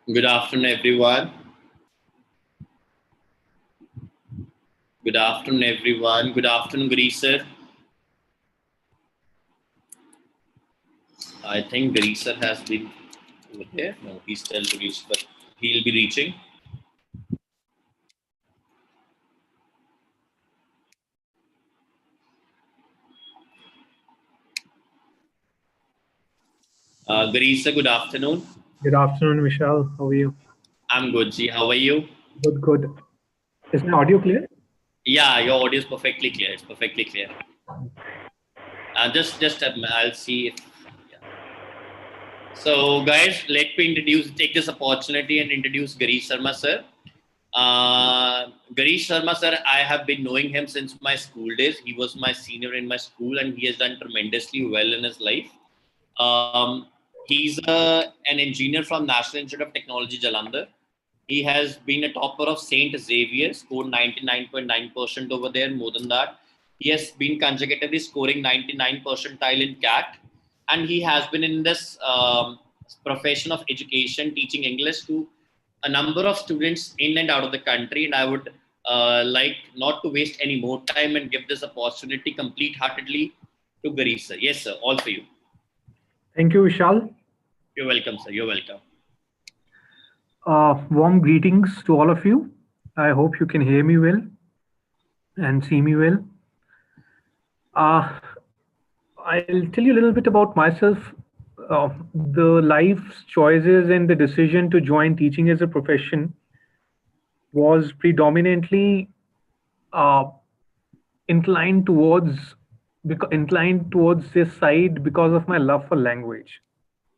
Good afternoon, everyone. Good afternoon, everyone. Good afternoon, Girish sir. I think Girish sir has been over there. No, he's still to reach, but he'll be reaching. Girish sir, good afternoon. Good afternoon, Michelle. How are you? I'm good, Ji. How are you? Good, good. Is my audio clear? Yeah, your audio is perfectly clear. It's perfectly clear. I'll see if. Yeah. So, guys, let me take this opportunity and introduce Girish Sharma sir. Girish Sharma sir, I have been knowing him since my school days. He was my senior in my school, and he has done tremendously well in his life. Um, he's an engineer from National Institute of Technology, Jalandhar. He has been a topper of Saint Xavier, scored 99.9% over there. More than that, he has been consecutively scoring 99 percentile in CAT, and he has been in this profession of education, teaching English to a number of students in and out of the country. And I would like not to waste any more time and give this opportunity complete-heartedly to Girish sir. Yes, sir. All for you. Thank you, Vishal. You're welcome, sir. You're welcome. Warm greetings to all of you. I hope you can hear me well and see me well. I'll tell you a little bit about myself. The life's choices and the decision to join teaching as a profession was predominantly uh, inclined towards inclined towards this side because of my love for language.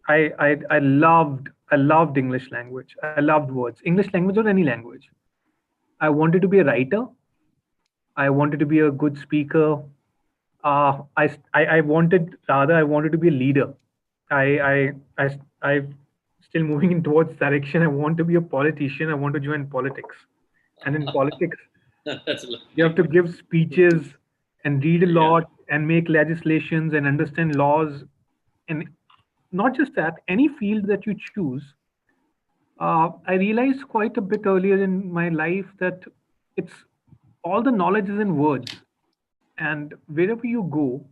I loved English language. I loved words, English language or any language. I wanted to be a writer. I wanted to be a good speaker. I wanted rather I wanted to be a leader. I still moving in towards direction. I want to be a politician. I want to join politics, and in politics, That's you lovely. have to give speeches and read a Yeah. lot and make legislations and understand laws. And not just that, any field that you choose, I realized quite a bit earlier in my life that it's all the knowledge is in words, and wherever you go,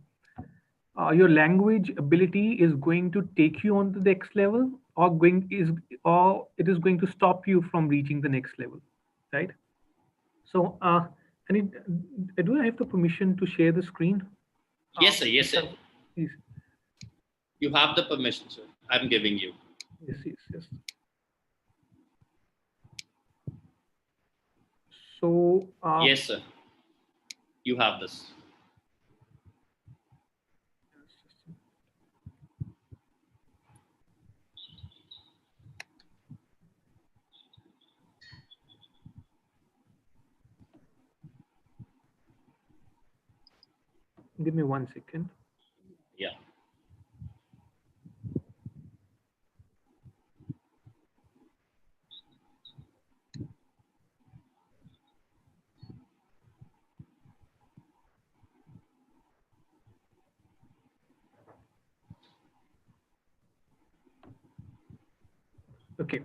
your language ability is going to take you on to the next level, or it is going to stop you from reaching the next level, right? So, do I have the permission to share the screen? Yes, sir. Yes, sir. Michelle, please. You have the permission, sir. I'm giving you. Yes, yes, yes. So, Yes, sir. You have this. give me 1 second. Yeah. Okay.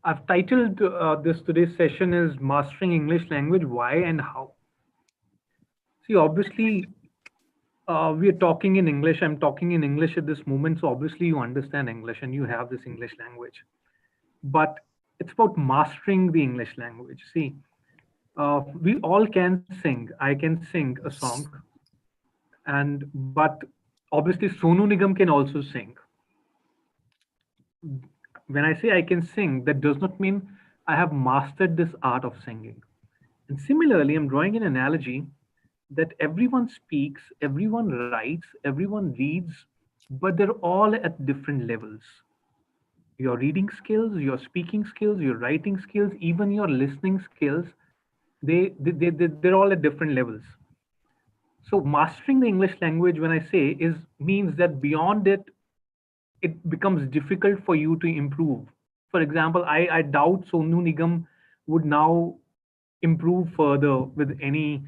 I've titled this today's session is Mastering English Language, Why and How. See, obviously, we are talking in English. I'm talking in English at this moment. So obviously you understand English and you have this English language. But it's about mastering the English language. See, we all can sing. I can sing a song. But obviously Sonu Nigam can also sing. When I say I can sing, that does not mean I have mastered this art of singing. And similarly, I'm drawing an analogy that everyone speaks, everyone writes, everyone reads, but they're all at different levels. Your reading skills, your speaking skills, your writing skills, even your listening skills, they're all at different levels. So mastering the English language, when I say, is means that beyond it, it becomes difficult for you to improve. For example, I doubt Sonu Nigam would now improve further with any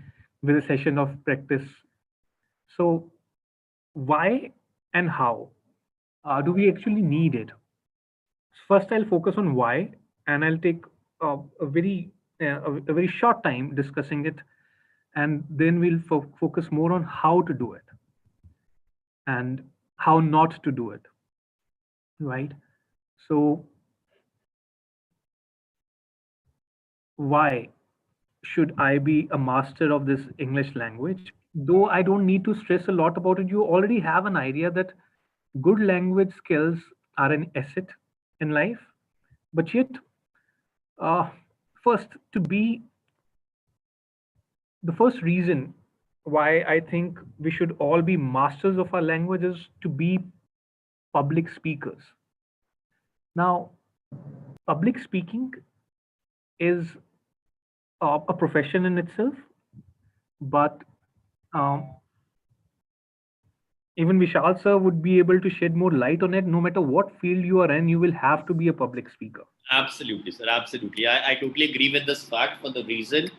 with a session of practice. So, why and how do we actually need it? First, I'll focus on why, and I'll take a very short time discussing it, and then we'll focus more on how to do it and how not to do it. Right. So, why should I be a master of this English language? Though I don't need to stress a lot about it, you already have an idea that good language skills are an asset in life. But yet, uh, first, to be the first reason why I think we should all be masters of our language is to be public speakers. Now, public speaking is a profession in itself, but um, even Vishal sir would be able to shed more light on it. No matter what field you are in, you will have to be a public speaker. Absolutely, sir. Absolutely. I totally agree with this fact for the reason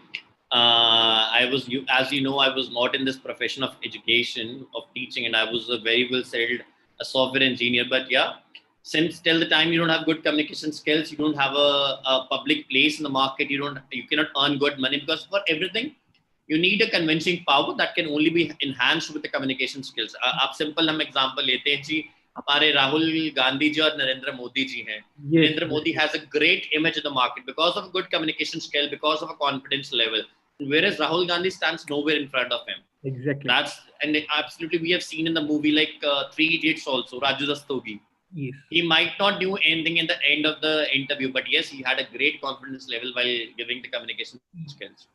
as you know, I was not in this profession of education, of teaching, and I was a very well settled a software engineer. But yeah, since till the time you don't have good communication skills, you don't have a public place in the market, you cannot earn good money, because for everything, you need a convincing power that can only be enhanced with the communication skills. आप simple हम example लेते हैं जी, हमारे राहुल गांधी जी और नरेंद्र मोदी जी हैं. Yes, Narendra Modi has a great image in the market because of good communication skill, because of a confidence level. Whereas Rahul Gandhi stands nowhere in front of him. exactly. That's and absolutely we have seen in the movie like Three Idiots also, Raju Rastogi. Yes. He might not do anything in the end of the interview, but yes, he had a great confidence level while giving the communication skills.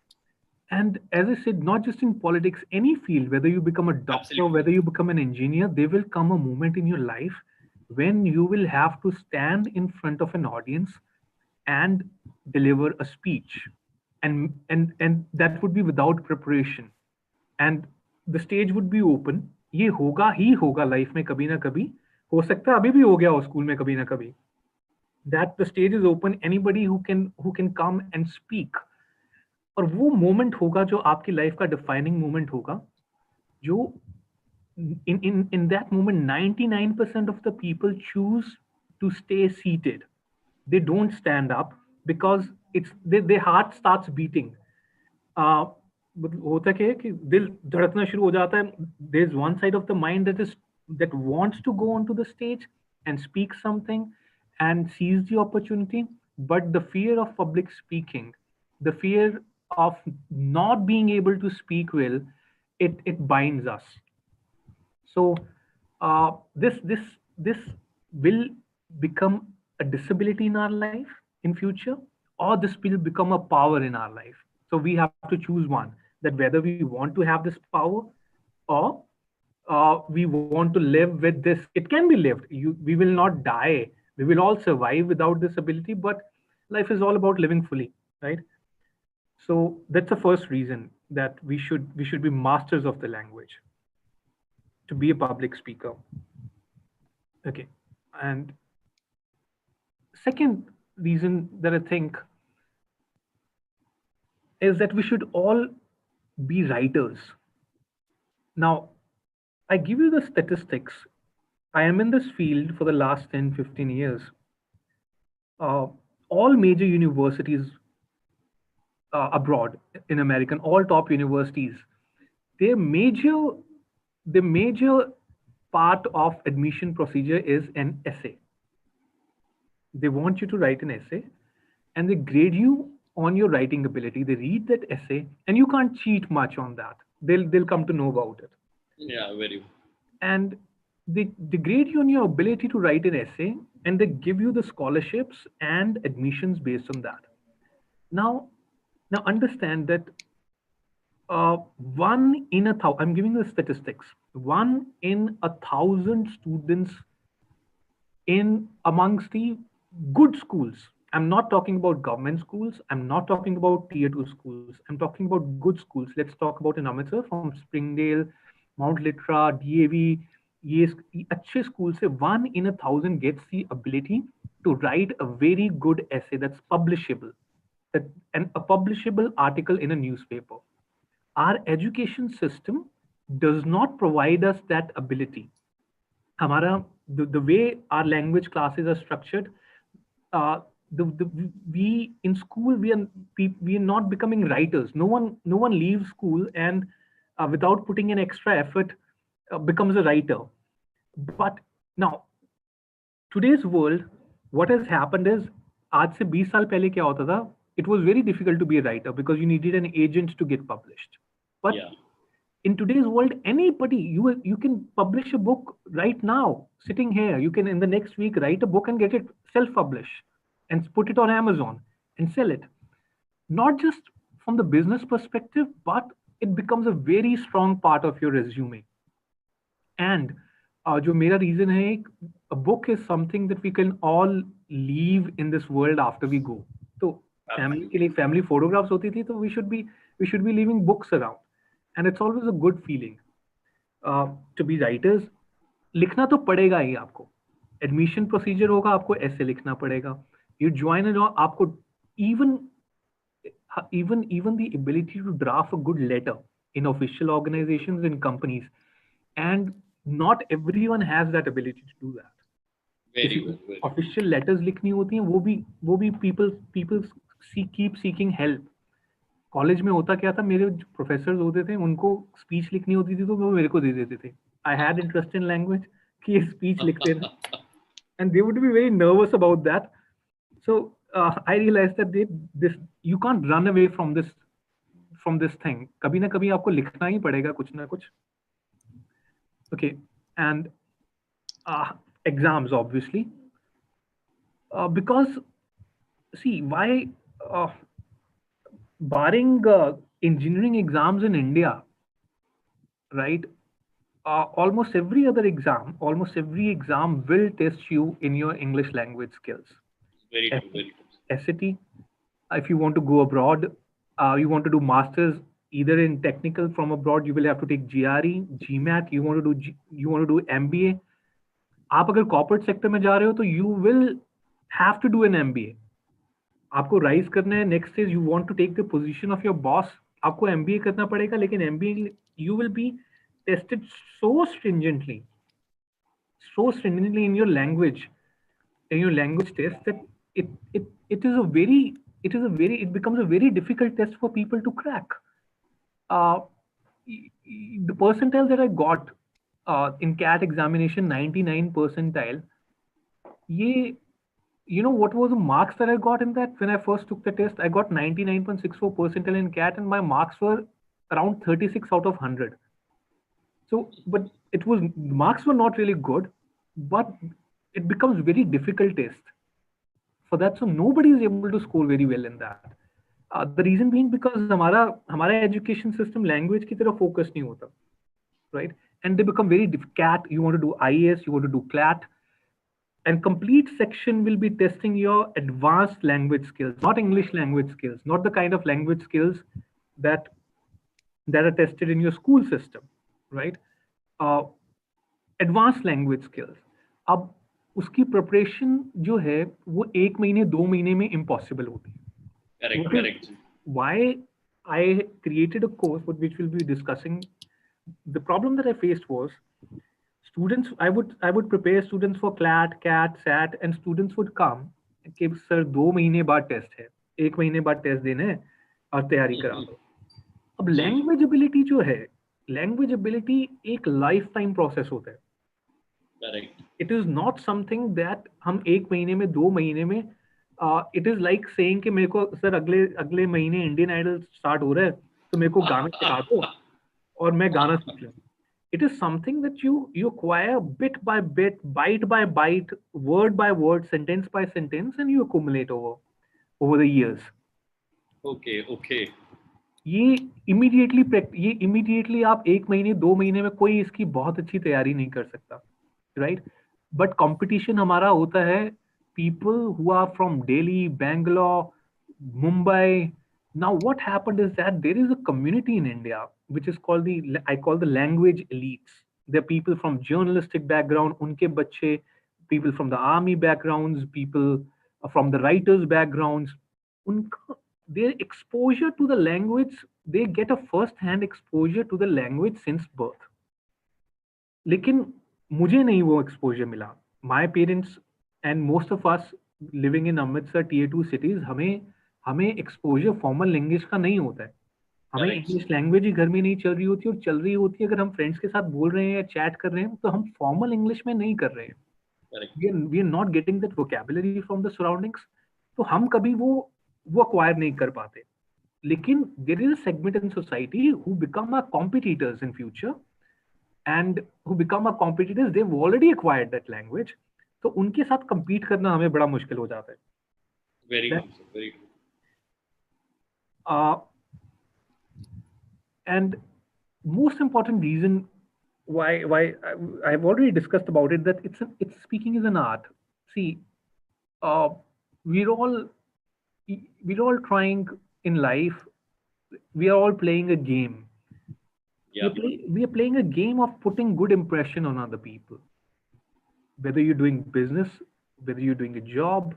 And as I said, not just in politics, any field, whether you become a doctor, Absolutely. whether you become an engineer, there will come a moment in your life when you will have to stand in front of an audience and deliver a speech. And that would be without preparation. And the stage would be open. ये होगा ही होगा life में कभी ना कभी. हो सकता है अभी भी हो गया हो स्कूल में कभी ना कभी. That the stage is open. Anybody who can come and speak. और वो मोमेंट होगा जो आपकी लाइफ का डिफाइनिंग मोमेंट होगा, जो in that moment 99% of the people choose to stay seated. They don't stand up because their heart starts beating. uh, होता क्या है कि दिल धड़कना शुरू हो जाता है. There is one side of the mind that wants to go onto the stage and speak something and seize the opportunity, but the fear of public speaking, the fear of not being able to speak well, it binds us. So this will become a disability in our life in future, or this will become a power in our life. So we have to choose one, that whether we want to have this power, or we want to live with this. It can be lived. We will not die. We will all survive without this ability, but life is all about living fully, right? So that's the first reason that we should be masters of the language, to be a public speaker. Okay. And second reason that I think is that we should all be writers. Now, I give you the statistics. I am in this field for the last 10, 15 years. Uh, all major universities abroad in American, all top universities, their major, the major part of admission procedure is an essay. They want you to write an essay, and they grade you on your writing ability. They read that essay, and you can't cheat much on that. They'll come to know about it. Yeah, very. And they grade you on your ability to write an essay, and they give you the scholarships and admissions based on that. Now, now understand that one in a thousand. I'm giving the statistics. 1 in 1,000 students in amongst the good schools. I'm not talking about government schools. I'm not talking about tier two schools. I'm talking about good schools. Let's talk about an amateur from Springdale, Mount Litra, DAV. ये अच्छे school से 1 in 1,000 gets the ability to write a very good essay that's publishable, that and a publishable article in a newspaper. Our education system does not provide us that ability. हमारा the way our language classes are structured, uh, we in school we are not becoming writers. No one leaves school and without putting an extra effort becomes a writer. But now today's world, what has happened is आज से 20 साल पहले क्या होता था? It was very difficult to be a writer because you needed an agent to get published. But Yeah. in today's world, anybody, you can publish a book right now, sitting here. You can in the next week write a book and get it self-published and put it on Amazon and sell it. Not just from the business perspective, but it becomes a very strong part of your resume. And जो मेरा reason है, a book is something that we can all leave in this world after we go. तो family के लिए family photographs होती थी, तो we should be leaving books around, and it's always a good feeling to be writers. लिखना तो पड़ेगा ही आपको. Admission procedure होगा, आपको ऐसे लिखना पड़ेगा. You join and आपको even even the ability to draft a good letter in official organizations and companies, and not everyone has that ability to do that. Very किसी well. को Very official letters लिखनी होती हैं, वो भी people keep seeking help. College में होता क्या था, मेरे जो प्रोफेसर होते थे उनको स्पीच लिखनी होती थी तो वो मेरे को दे देते थे. I had interest in language कि ये स्पीच लिखते हैं, and they would be very nervous about that. So I realized that this you can't run away from this thing. कभी ना कभी आपको लिखना ही पड़ेगा कुछ ना कुछ. Okay, and exams obviously, because see why, uh, barring engineering exams in India, right? Almost every exam will test you in your English language skills. very true. Very true. SAT, if you want to go abroad, you want to do masters either in technical from abroad, you will have to take GRE, GMAT. You want to do MBA. आप अगर corporate sector में जा रहे हो तो you will have to do an MBA. आपको rise करना है, next is you want to take the position of your boss, आपको MBA करना पड़ेगा, लेकिन MBA you will be tested so stringently in your language test, that it it it is a very it becomes a very difficult test for people to crack. uh, the percentile that I got in CAT examination, 99 percentile, ye, you know what was the marks that I got in that? When I first took the test, I got 99.64 percentile in CAT, and my marks were around 36 out of 100. So, but marks were not really good, but it becomes very difficult test for that. So nobody is able to score very well in that. The reason being because हमारा education system language की तरफ focus नहीं होता, right? And they become very CAT. You want to do IAS, you want to do CLAT, and complete section will be testing your advanced language skills, not English language skills, not the kind of language skills that are tested in your school system, right? Uh, Advanced language skills. अब उसकी preparation जो है वो 1 महीने 2 महीने में impossible होती है. Correct. What is- Correct. Why I created a course which we'll be discussing. The problem that I faced was students. I would prepare students for CLAT, CAT, SAT, and students would come कि sir 2 महीने बाद test है, 1 महीने बाद test देना है और तैयारी करा दो. अब जी. लैंग्वेज एबिलिटी जो है, लैंग्वेज एबिलिटी एक लाइफ टाइम प्रोसेस होता है. Correct. It is not something that हम 1 महीने में 2 महीने में, इट इज लाइक सेइंग कि मेरे को सर अगले महीने इंडियन आइडल स्टार्ट हो रहा है तो मेरे को गाना सिखा दो और मैं गाना सीख लूं. It is something that you acquire bit by bit, bite by bite, word by word, sentence by sentence, and you accumulate over the years. Okay. Okay. ये इमीडिएटली आप 1 महीने 2 महीने में कोई इसकी बहुत अच्छी तैयारी नहीं कर सकता, राइट? बट कंपटीशन हमारा होता है people who are from Delhi, Bangalore, Mumbai. Now, what happened is that there is a community in India which is called I call the language elites. There are people from journalistic background, unke bachche, people from the army backgrounds, people from the writers backgrounds. Their exposure to the language they get a first hand exposure to the language since birth. लेकिन मुझे नहीं वो exposure मिला. My parents and most of us living in Amritsar tier 2 cities, हमें हमें exposure formal language का नहीं होता है. हमें Correct. इंग्लिश लैंग्वेज ही घर में नहीं चल रही होती, और चल रही होती है अगर हम फ्रेंड्स के साथ बोल रहे हैं या चैट कर रहे हैं तो हम फॉर्मल इंग्लिश में नहीं कर रहे हैं. Correct. We are not getting that vocabulary from the surroundings. तो हम कभी वो अक्वायर नहीं कर पाते. लेकिन there is a segment in society who become a competitors in future and who become a competitors, they've already acquired that language. तो उनके साथ compete करना हमें बड़ा मुश्किल हो जाता है. Very That, true, sir. Very true. uh, and most important reason why I've already discussed about it, that it's speaking is an art. See, uh, we're all we're all trying in life. We are all playing a game. Yeah. We are playing a game of putting good impression on other people. Whether you're doing business, whether you're doing a job,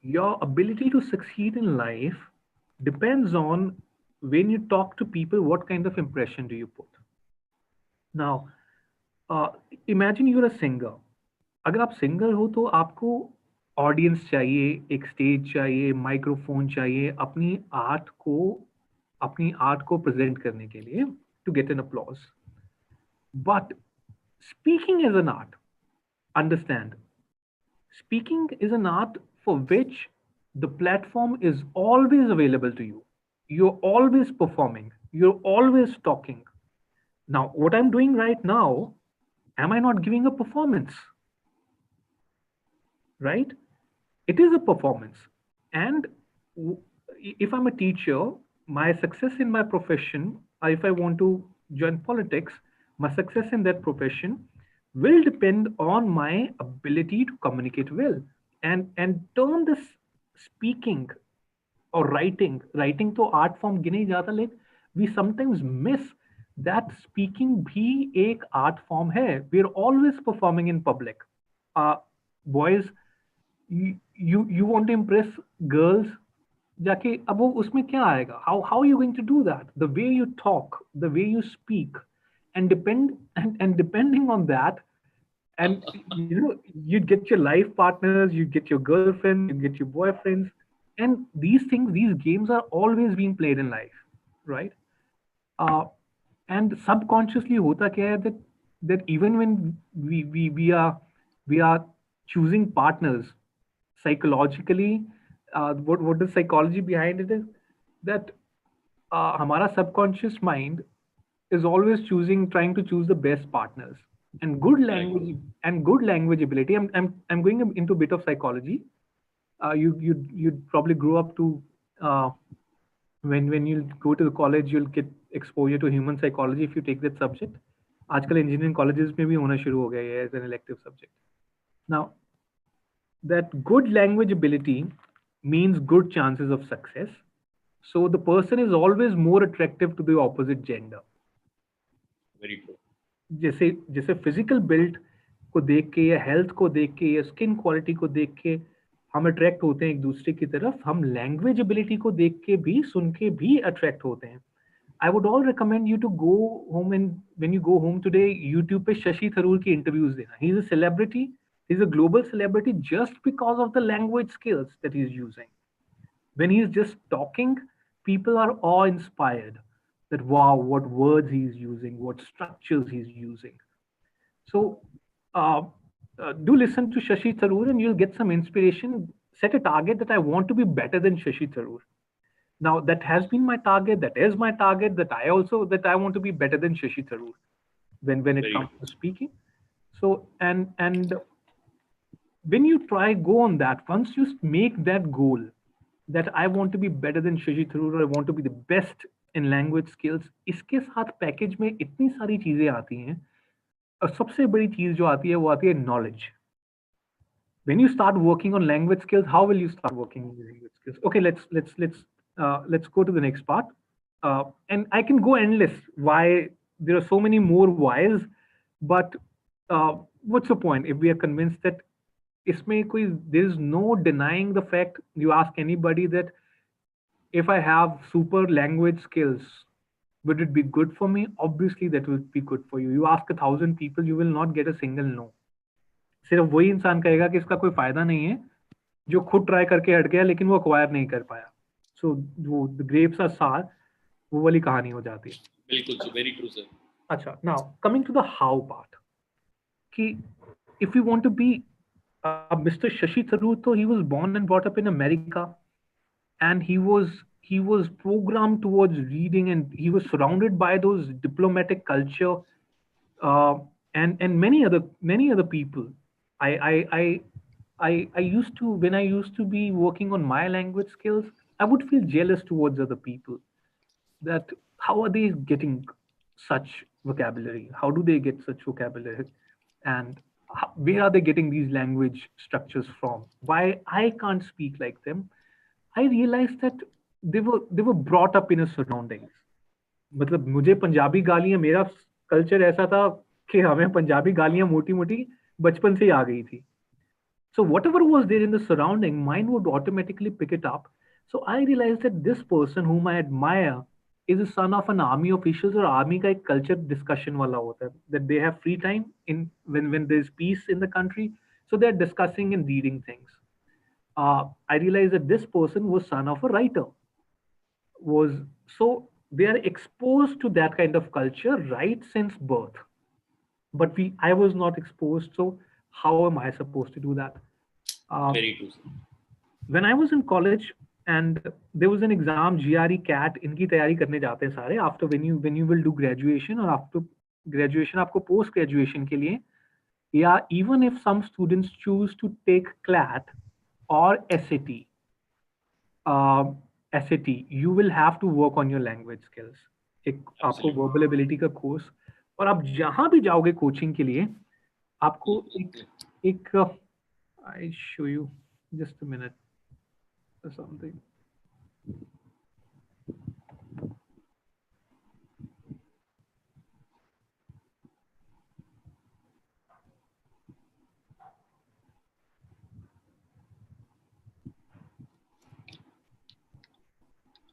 your ability to succeed in life depends on, when you talk to people, what kind of impression do you put. Now, uh, imagine you're a singer. अगर आप singer हो तो आपको audience चाहिए, एक stage चाहिए, microphone चाहिए, अपनी आर्ट को प्रेजेंट करने के लिए, to get an applause. But speaking is an art. Understand, speaking is an art for which the platform is always available to you. You're always performing, you're always talking. Now, what I'm doing right now, am I not giving a performance? Right? It is a performance. And if I'm a teacher, my success in my profession, if I want to join politics, my success in that profession will depend on my ability to communicate well, and turn this speaking or writing to art form गिने जाता, like we sometimes miss that speaking भी एक art form है. We're always performing in public. Boys, you want to impress girls, जाके अब वो उसमें क्या आएगा? How are you going to do that? The way you talk, the way you speak, and depending on that, and you'd get your life partners, you get your girlfriends, you get your boyfriends, and these games are always being played in life, right? uh, and subconsciously hota kya hai, that even when we are choosing partners psychologically, what the psychology behind it is, that hamara subconscious mind is always trying to choose the best partners. And Correct. good language ability, I'm going into a bit of psychology. You'd probably grow up to, uh, when you go to the college, you'll get exposure to human psychology if you take that subject. आजकल engineering colleges में भी होना शुरू हो गया है as an elective subject. Now, that good language ability means good chances of success. So the person is always more attractive to the opposite gender. Very true. जैसे जैसे फिजिकल बिल्ड को देख के, या हेल्थ को देख के, या स्किन क्वालिटी को देख के हम अट्रैक्ट होते हैं एक दूसरे की तरफ, हम लैंग्वेज एबिलिटी को देख के भी, सुन के भी अट्रैक्ट होते हैं. I would all recommend you to go home, and when you go home today, YouTube पे शशि थरूर की इंटरव्यूज देना. He is a celebrity, he is a global celebrity just because of the language skills that he is using. When he's just talking, people are awe inspired, that wow, what words he's using, what structures he's using. So uh, do listen to Shashi Tharoor and you'll get some inspiration. Set a target that I want to be better than Shashi Tharoor. Now that has been my target, that is my target, that I want to be better than Shashi Tharoor when it Very comes true. to speaking. So and when you try go on that, once you make that goal, that I want to be better than Shashi Tharoor, or I want to be the best in language skills, इसके साथ package में इतनी सारी चीजें आती हैं. और सबसे बड़ी चीज जो आती है वो आती है knowledge. When you start working on language skills, how will you start working on language skills? Okay, let's go to the next part. And I can go endless why there are so many more whys, but what's the point if we are convinced that इसमें कोई, there is no denying the fact. You ask anybody that if I have super language skills, Would it be good for me? Obviously that would be good for you. You ask 1,000 people, you will not get a single no. सिर्फ वही इंसान कहेगा कि इसका कोई फायदा नहीं है जो खुद ट्राई करके हट गया लेकिन वो अक्वायर नहीं कर पाया. सो वो द ग्रेप्स आर सार, वो वाली कहानी हो जाती है. बिल्कुल सर, वेरी ट्रू सर. अच्छा, now coming to the how part, कि if you want to be Mr. Shashi Tharoor, so he was born and brought up in America, and he was programmed towards reading, and he was surrounded by those diplomatic culture, uh, and many other people. I I I I used to, when I used to be working on my language skills, I would feel jealous towards other people, that how are they getting such vocabulary? How do they get such vocabulary? And where are they getting these language structures from? Why I can't speak like them? I realized that they were brought up in a surroundings. मतलब मुझे पंजाबी गालियां, मेरा culture ऐसा था कि हमें पंजाबी गालियां मोटी मोटी बचपन से ही आ गई थी. So whatever was there in the surrounding, mind would automatically pick it up. So I realized that this person whom I admire is a son of an army official, or army का एक culture discussion वाला होता है, that they have free time in when there is peace in the country, so they are discussing and reading things. I realized that this person was son of a writer. Was so they are exposed to that kind of culture right since birth. But I was not exposed, so how am I supposed to do that? Very true sir. When I was in college, and there was an exam, GRE CAT, इनकी तैयारी करने जाते हैं सारे after when you will do graduation, or after graduation आपको post graduation के लिए, या even if some students choose to take CLAT or SAT, SAT, you will have to work on your language skills. एक आपको verbal ability का course, और आप जहां भी जाओगे कोचिंग के लिए, आपको एक I show you just a minute or something.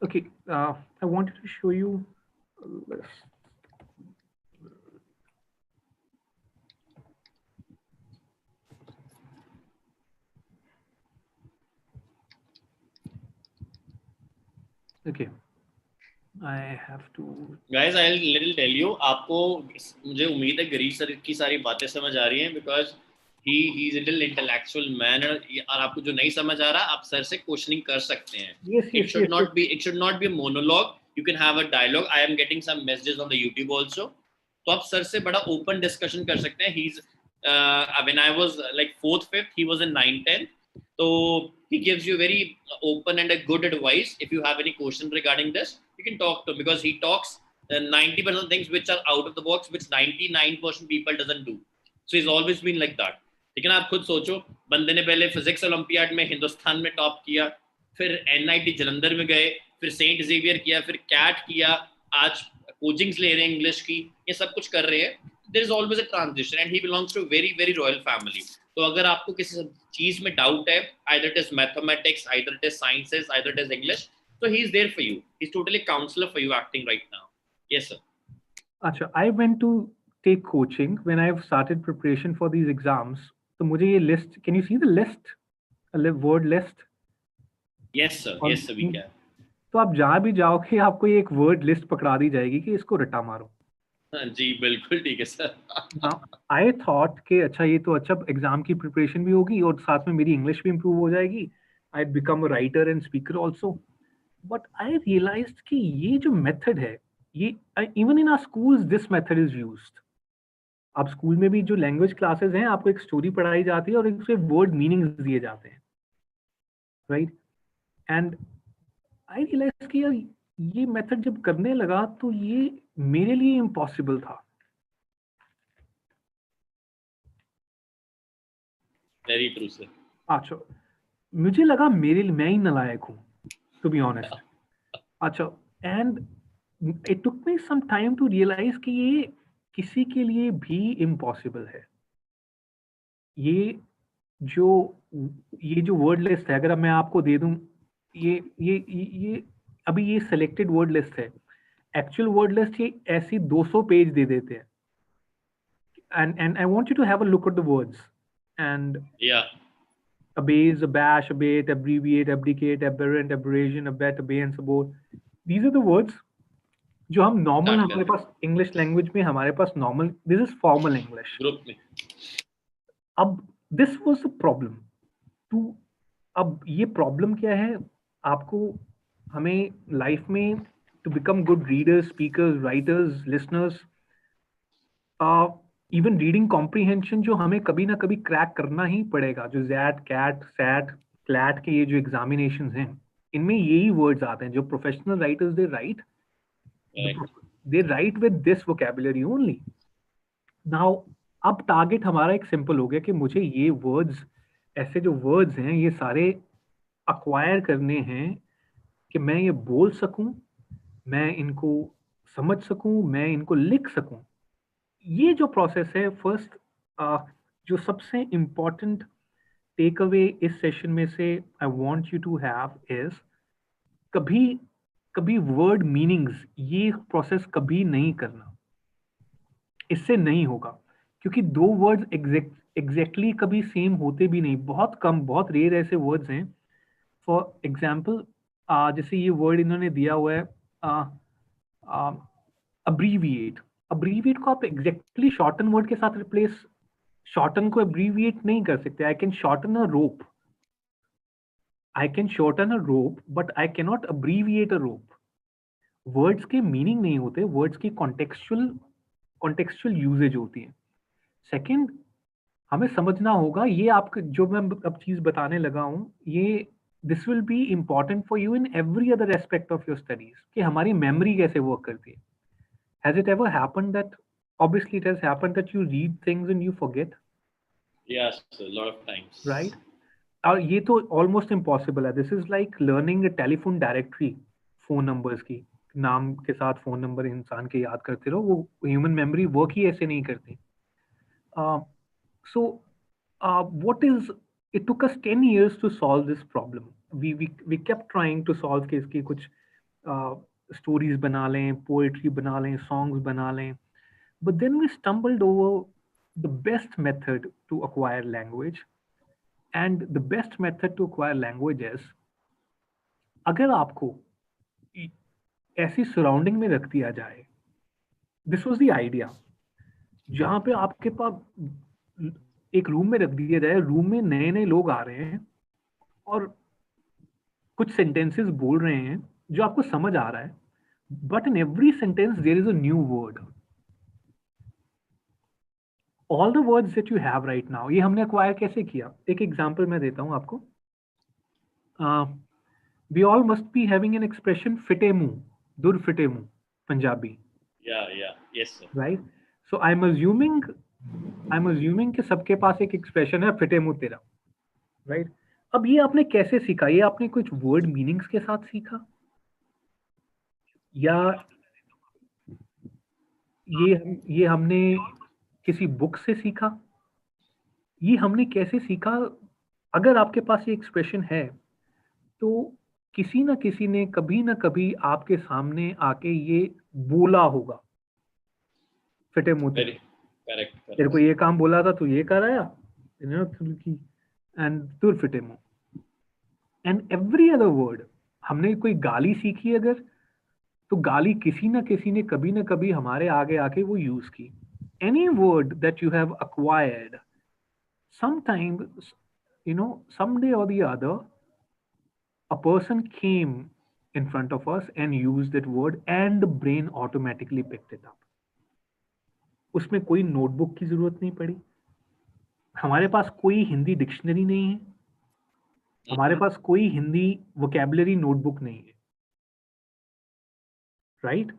Okay, I wanted to show you a list. Okay, I have to. Guys, I'll little tell you. आपको मुझे उम्मीद है गिरीश सर की सारी बातें समझ आ रही हैं, because he is a little intellectual man, और आपको जो नहीं समझ आ रहा आप सर से क्वेश्चनिंग कर सकते हैं. Yes, it should not be a monologue. You can have a dialogue. I am getting some messages on the YouTube also. तो आप सर से बड़ा open discussion कर सकते हैं. He's when I was like 4th 5th, he was in 9th 10th. So he gives you very open and a good advice. If you have any question regarding this, you can talk to him, because he talks 90% of things which are out of the box, which 99% people doesn't do. So he's always been like that. लेकिन आप खुद सोचो, बंदे ने पहले physics olympiad में हिंदुस्तान में top किया, फिर एनआईटी जलंधर में गए, फिर सेंट जेवियर किया, फिर कैट किया, आज कोचिंग्स ले रहे हैं इंग्लिश की, ये सब कुछ कर रहे हैं. There is always a transition, and he belongs to very very royal family. तो अगर आपको किसी चीज में डाउट है, either it is mathematics, either it is sciences, either it is English, so he is there for you. He's totally a counselor for you acting right now. Yes sir. अच्छा, I went to take coaching when I've started preparation for these exams. तो मुझे ये list, can you see the list, a word list? Yes sir, yes sir, we can. तो आप जहाँ भी जाओगे आपको ये एक word list पकड़ा दी जाएगी कि इसको रट्टा मारो. जी बिल्कुल ठीक है सर. Now I thought कि अच्छा ये तो अच्छा एग्जाम की प्रिपरेशन भी होगी और साथ में मेरी इंग्लिश भी इम्प्रूव हो जाएगी. I'd become a writer and speaker also. But I realized कि ये जो मेथड है, ये even in our schools this method is used. आप स्कूल में भी जो लैंग्वेज क्लासेस हैं, आपको एक स्टोरी पढ़ाई जाती है और उसके वर्ड मीनिंग्स दिए जाते हैं, राइट? एंड आई रियलाइज कि यार ये मेथड जब करने लगा तो ये मेरे लिए इम्पॉसिबल था. Very true sir. अच्छा, मुझे लगा मेरे लिए मैं ही नालायक हूँ, टू बी ऑनेस्ट. अच्छा, and it took me some time to realise कि ये किसी के लिए भी इम्पॉसिबल है. ये जो वर्ड लिस्ट है, अगर अब मैं आपको दे दूं, ये अभी ये सिलेक्टेड वर्ड लिस्ट है, एक्चुअल वर्ड लिस्ट ये ऐसी 200 पेज दे देते हैं. And I want you to have a look at the words. And Yeah. abase, abash, abate, abbreviate, abdicate, aberrant, aberration, abet, abeyance, abort. These are the words जो हम normal Start हमारे करते पास English language में हमारे पास normal, this is formal English. Group में. अब this was a problem too. अब ये प्रॉब्लम क्या है आपको, हमें लाइफ में to become good readers, speakers, writers, listeners, even reading comprehension जो हमें कभी ना कभी क्रैक करना ही पड़ेगा. जो जैट, कैट, सैट, क्लैट के ये जो एग्जामिनेशन हैं, इनमें यही वर्ड्स आते हैं जो professional writers they right. They right with this vocabulary only. Now अब टारगेट हमारा एक सिंपल हो गया कि मुझे ये वर्ड्स, ऐसे जो वर्ड्स हैं ये सारे अक्वायर करने हैं कि मैं ये बोल सकूं, मैं इनको समझ सकूं, मैं इनको लिख सकूं. ये जो प्रोसेस है फर्स्ट, जो सबसे इम्पोर्टेंट टेक अवे इस सेशन में से I want you to have is, कभी कभी वर्ड मीनिंग्स ये प्रोसेस कभी नहीं करना. इससे नहीं होगा क्योंकि दो वर्ड्स एग्जैक्टली कभी सेम होते भी नहीं. बहुत कम, बहुत रेयर ऐसे वर्ड्स हैं. फॉर एग्जाम्पल जैसे ये वर्ड इन्होंने दिया हुआ है अब्रीविएट. अब्रीविएट को आप एग्जैक्टली शॉर्टन वर्ड के साथ रिप्लेस, शॉर्टन को अब्रीविएट नहीं कर सकते. I can shorten a rope, I can shorten a rope but I can not abbreviate a rope. Words के मीनिंग नहीं होते, वर्ड्स की कॉन्टेक्चुअल यूजेज होती है. सेकंड, हमें समझना होगा ये आपके जो मैं अब चीज बताने लगा हूं, ये this will be important for you in every other aspect of your studies, कि हमारी मेमोरी कैसे वर्क करती है. Has it ever happened that, obviously it has happened that you read things and you forget, Yes, a lot of times. right? और ये तो almost impossible है. This is like learning telephone directory, phone numbers की, नाम के साथ phone number इंसान के याद करते रहो. वो ह्यूमन मेमोरी वर्क ही ऐसे नहीं करती. So what is, it took us 10 years to solve this problem. We kept trying to solve कि इसकी कुछ stories बना लें, poetry बना लें, songs बना लें. But then we stumbled over the best method to acquire language. And the best method to acquire language is, अगर आपको ऐसी सराउंडिंग में रख दिया जाए, दिस वाज द आइडिया, जहां पे आपके पास एक रूम में रख दिया जाए, रूम में नए नए लोग आ रहे हैं और कुछ सेंटेंसेस बोल रहे हैं जो आपको समझ आ रहा है, but in every sentence there is a new word. All the words that you have right now, ये हमने अक्वायर कैसे किया? एक एग्जांपल मैं देता हूं आपको. We all must be having an expression फिटे मुंह, दुर फिटे मुंह, Punjabi. Yeah, yes sir. Right. So I am assuming कि सबके पास एक एक्सप्रेशन है, फिटे मुंह तेरा. राइट. अब ये आपने कैसे सीखा? ये आपने कुछ वर्ड मीनिंग्स के साथ सीखा, या ये हमने किसी बुक से सीखा? ये हमने कैसे सीखा? अगर आपके पास ये एक्सप्रेशन है तो किसी ना किसी ने कभी ना कभी आपके सामने आके ये बोला होगा, फिटे मुंह तेरे. Correct. तेरे को ये काम बोला था, तू ये कर आया, एंड तुर फिटे मुंह. एंड एवरी अदर वर्ड, हमने कोई गाली सीखी अगर, तो गाली किसी ना किसी ने कभी ना कभी हमारे आगे आके वो यूज की. Any word that you have acquired, sometimes, someday or the other, a person came in front of us and used that word and the brain automatically picked it up. उसमें कोई नोटबुक की जरूरत नहीं पड़ी, हमारे पास कोई Hindi dictionary नहीं है, हमारे पास कोई हिंदी वोकैबुलरी नोटबुक नहीं है. राइट.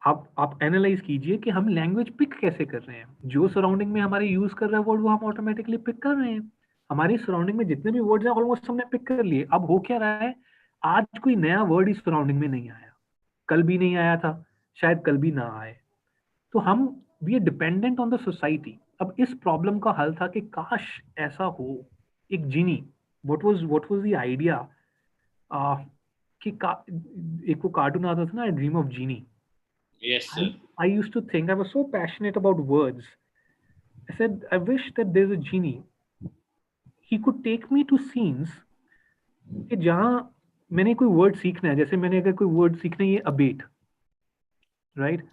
आप एनालाइज कीजिए कि हम लैंग्वेज पिक कैसे कर रहे हैं. जो सराउंडिंग में हमारे यूज कर रहे हैं वर्ड, वो हम ऑटोमेटिकली पिक कर रहे हैं. हमारी सराउंडिंग में जितने भी वर्ड्स हैं ऑलमोस्ट हमने पिक कर लिए. अब हो क्या रहा है, आज कोई नया वर्ड इस सराउंडिंग में नहीं आया, कल भी नहीं आया था, शायद कल भी ना आए. तो हम, we are dependent on the society. अब इस प्रॉब्लम का हल था कि काश ऐसा हो, एक genie, what was the idea, कि एक वो कार्टून आता था ना, dream of genie. Yes, sir. I used to think, I was so passionate about words. I said, I wish that there's a genie. He could take me to scenes कि जहाँ मैंने कोई वर्ड सीखना है, जैसे मैंने अगर कोई वर्ड सीखना है, ये अबेट, राइट,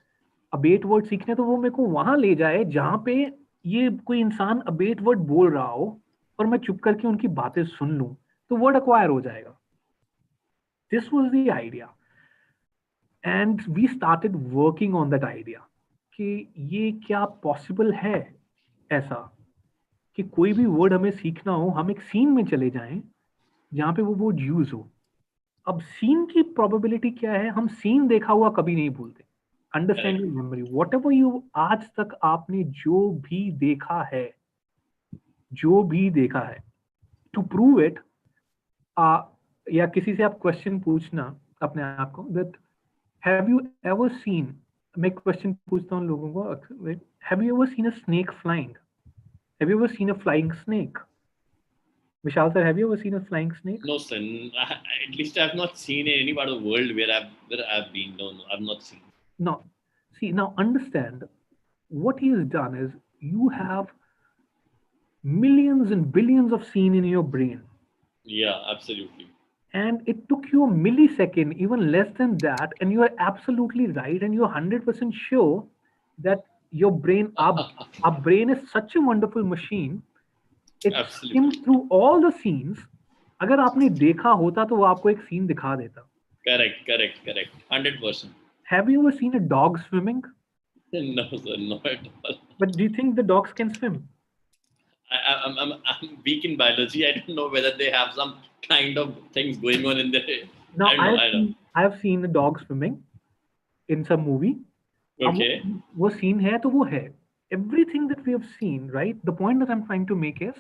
अबेट वर्ड सीखना है, तो वो मेरे को वहां ले जाए जहाँ पे ये कोई इंसान अबेट वर्ड बोल रहा हो और मैं चुप करके उनकी बातें सुन लूं, तो वर्ड अक्वायर हो जाएगा. This was the idea and we started working on that idea कि ये क्या पॉसिबल है ऐसा कि कोई भी वर्ड हमें सीखना हो, हम एक सीन में चले जाएं जहाँ पे वो वर्ड यूज हो. अब सीन की प्रोबेबिलिटी क्या है, हम सीन देखा हुआ कभी नहीं भूलते. Understanding memory, what ever you, आज तक आपने जो भी देखा है, टू प्रूव इट, या किसी से आप क्वेश्चन पूछना अपने आप को, that have you ever seen, मैं क्वेश्चन पूछता हूँ लोगों को, have you ever seen a snake flying, have you ever seen a flying snake? Vishal sir, have you ever seen a flying snake? No, sir. At least I have not seen in any part of the world where I've been. No, no, I've not seen. No. See, now understand what he has done is you have millions and billions of scene in your brain. Yeah, absolutely. And it took you a millisecond, even less than that, and you are absolutely right, and you're 100% sure that your brain, our brain is such a wonderful machine. It Absolutely. skims through all the scenes. अगर आपने देखा होता तो वो आपको एक scene दिखा देता. Correct. 100%. Have you ever seen a dog swimming? No, sir, not at all. But do you think the dogs can swim? I'm weak in biology. I don't know whether they have some kind of things going on in there. Now I don't know. I have seen a dog swimming in some movie. Okay. वो scene है तो वो है. Everything that we have seen, right? The point that I'm trying to make is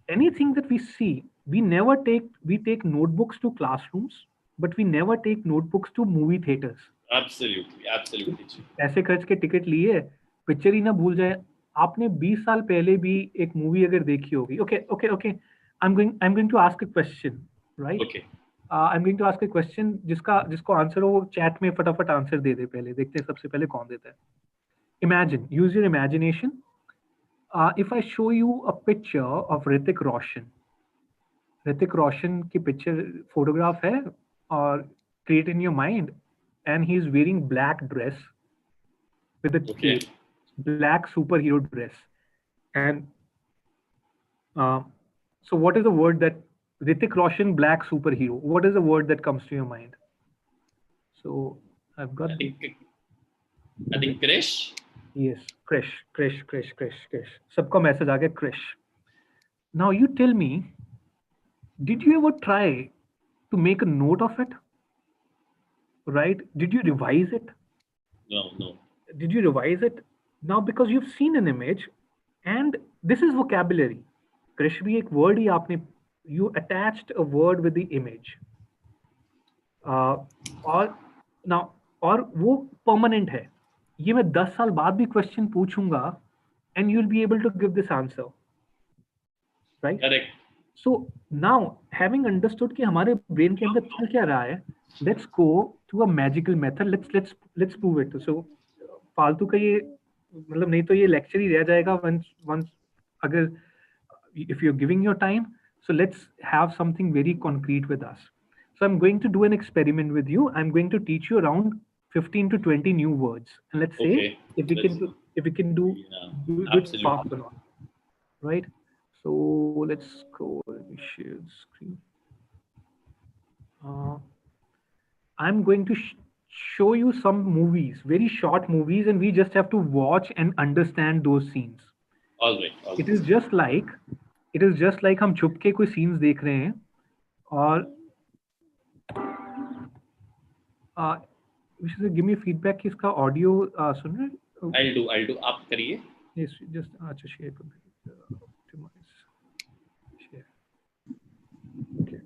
anything that we see, we take notebooks to classrooms, but we never take notebooks to movie theaters. Absolutely. पैसे खर्च के ticket लिए, picture ही ना भूल जाए. आपने 20 साल पहले भी एक मूवी अगर देखी होगी, okay, I'm going to ask a question, right? Okay. I'm going to ask a question जिसको आंसर हो वो चैट में फटाफट आंसर दे दे. पहले देखते हैं सबसे पहले कौन देता है. Imagine, use your imagination. If I show you a picture of Hrithik Roshan की पिक्चर फोटोग्राफ है और create in your mind, and he is wearing black dress with a cape, black superhero dress, and so what is the word that Hrithik Roshan black superhero? What is the word that comes to your mind? So I've got. I think Girish. Yes, Krish. सबका message आ गया Krish. Now you tell me, did you ever try to make a note of it? Right? Did you revise it? No. Did you revise it? Now because you've seen an image, and this is vocabulary. Krish भी एक word ही आपने, you attached a word with the image. और वो permanent है. ये मैं 10 साल बाद भी क्वेश्चन पूछूंगा and you'll be able to give this answer, right? Correct. So now having understood कि हमारे ब्रेन के अंदर चल क्या रहा है, let's go to a magical method. Let's prove it. So फालतू का ये मतलब नहीं तो ये लेक्चर ही रह जाएगा once अगर if you're giving your time. So let's have something very concrete with us. So I'm going to do an experiment with you. I'm going to teach you around 15 to 20 new words, and let's say if we can do it fast or not, right? So let's go. Let me share the screen. I'm going to show you some movies, very short movies, and we just have to watch and understand those scenes. All right. It is just like हम छुप के कोई scenes देख रहे हैं और give me feedback कि इसका audio सुन रहे हैं? I'll do. आप करिए. Yes, just अच्छा share कर दीजिए. Optimize. Share. Okay.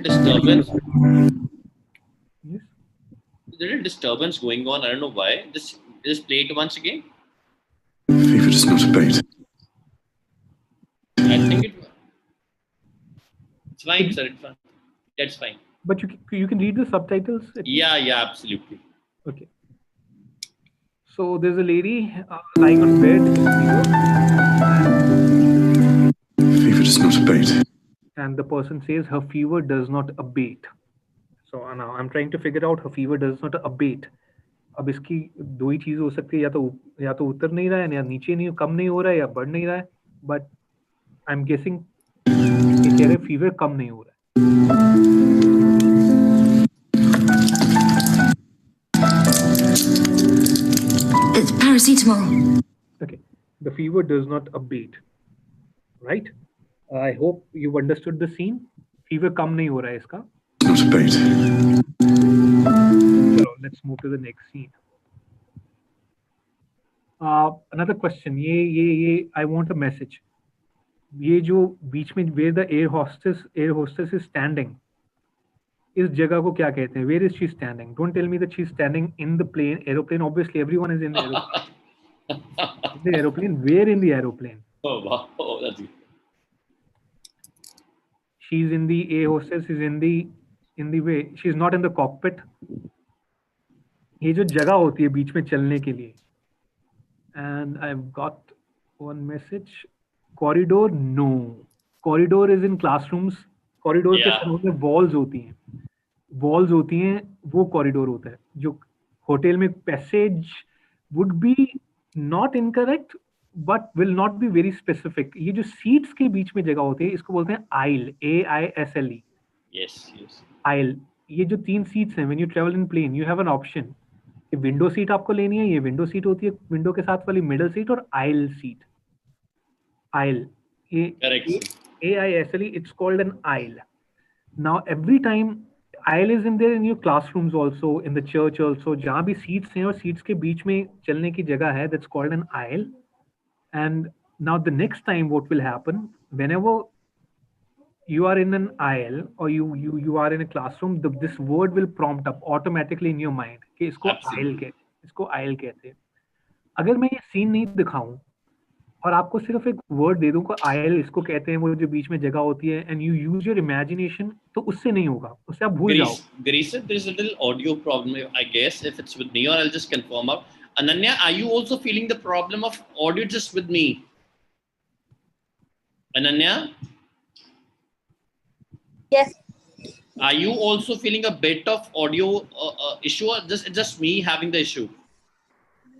Disturbance. Yes. There's a disturbance going on. I don't know why. Just Just play it once again. Fever does not abate. I think it's fine, sir. It's fine. That's fine. But you can read the subtitles. Yeah, absolutely. Okay. So there's a lady lying on bed. Fever does not abate. And the person says her fever does not abate. So now I'm trying to figure out her fever does not abate. अब इसकी दो ही चीज हो सकती है, या तो उतर नहीं रहा है, या नीचे नहीं कम नहीं हो रहा है, या बढ़ नहीं रहा है. बट आई एम गेसिंग ये कह रहे फीवर कम नहीं हो रहा है. It's paracetamol. Okay, the fever does not abate, right? I hope you've understood the scene. Fever कम नहीं हो रहा है इसका. Not abate. चलो, let's move to the next scene. Another question. ये I want a message. ये जो बीच में where the air hostess is standing, इस जगह को क्या कहते हैं? Where is she standing? Don't tell me that she's standing in the aeroplane. Obviously, everyone is in the aeroplane. Where in the aeroplane? Oh wow, that's good. She's in the air hostess is in the way. She's not in the cockpit. ये जो जगह होती है बीच में चलने के लिए. And I've got one message. Corridor, no. Corridor is in classrooms. Corridor के साथ में walls होती हैं. Walls होती हैं, वो corridor होता है. जो होटल में passage would be not incorrect, but will not be very specific. ये जो seats के बीच में जगह होती है, इसको बोलते हैं aisle. AISLE. Yes. Aisle. ये जो 3 seats हैं, when you travel in plane, you have an option. ये विंडो सीट आपको लेनी है, ये विंडो सीट होती है, विंडो के साथ वाली मिडल सीट और आइल सीट. आइल, ये AISLE, it's called an aisle. Now every time aisle is in there in your classrooms also, in the church also, जहाँ भी seats हैं और seats के बीच में चलने की जगह है, that's called an aisle. And now the next time what will happen, whenever you are in an aisle or you are in a classroom, this word will prompt up automatically in your mind कि इसको aisle कहते हैं. अगर मैं ये scene नहीं दिखाऊं और आपको सिर्फ एक वर्ड दे दूं को aisle इसको कहते हैं, वो जो बीच में जगह होती है, and you use your imagination, तो उससे नहीं होगा, उससे आप भूल जाओ. Girish, there is a little audio problem, I guess, if it's with me, or I'll just confirm out. Ananya, are you also feeling the problem of audio just with me? Ananya? Yes. Are you also feeling a bit of audio issue, or just me having the issue?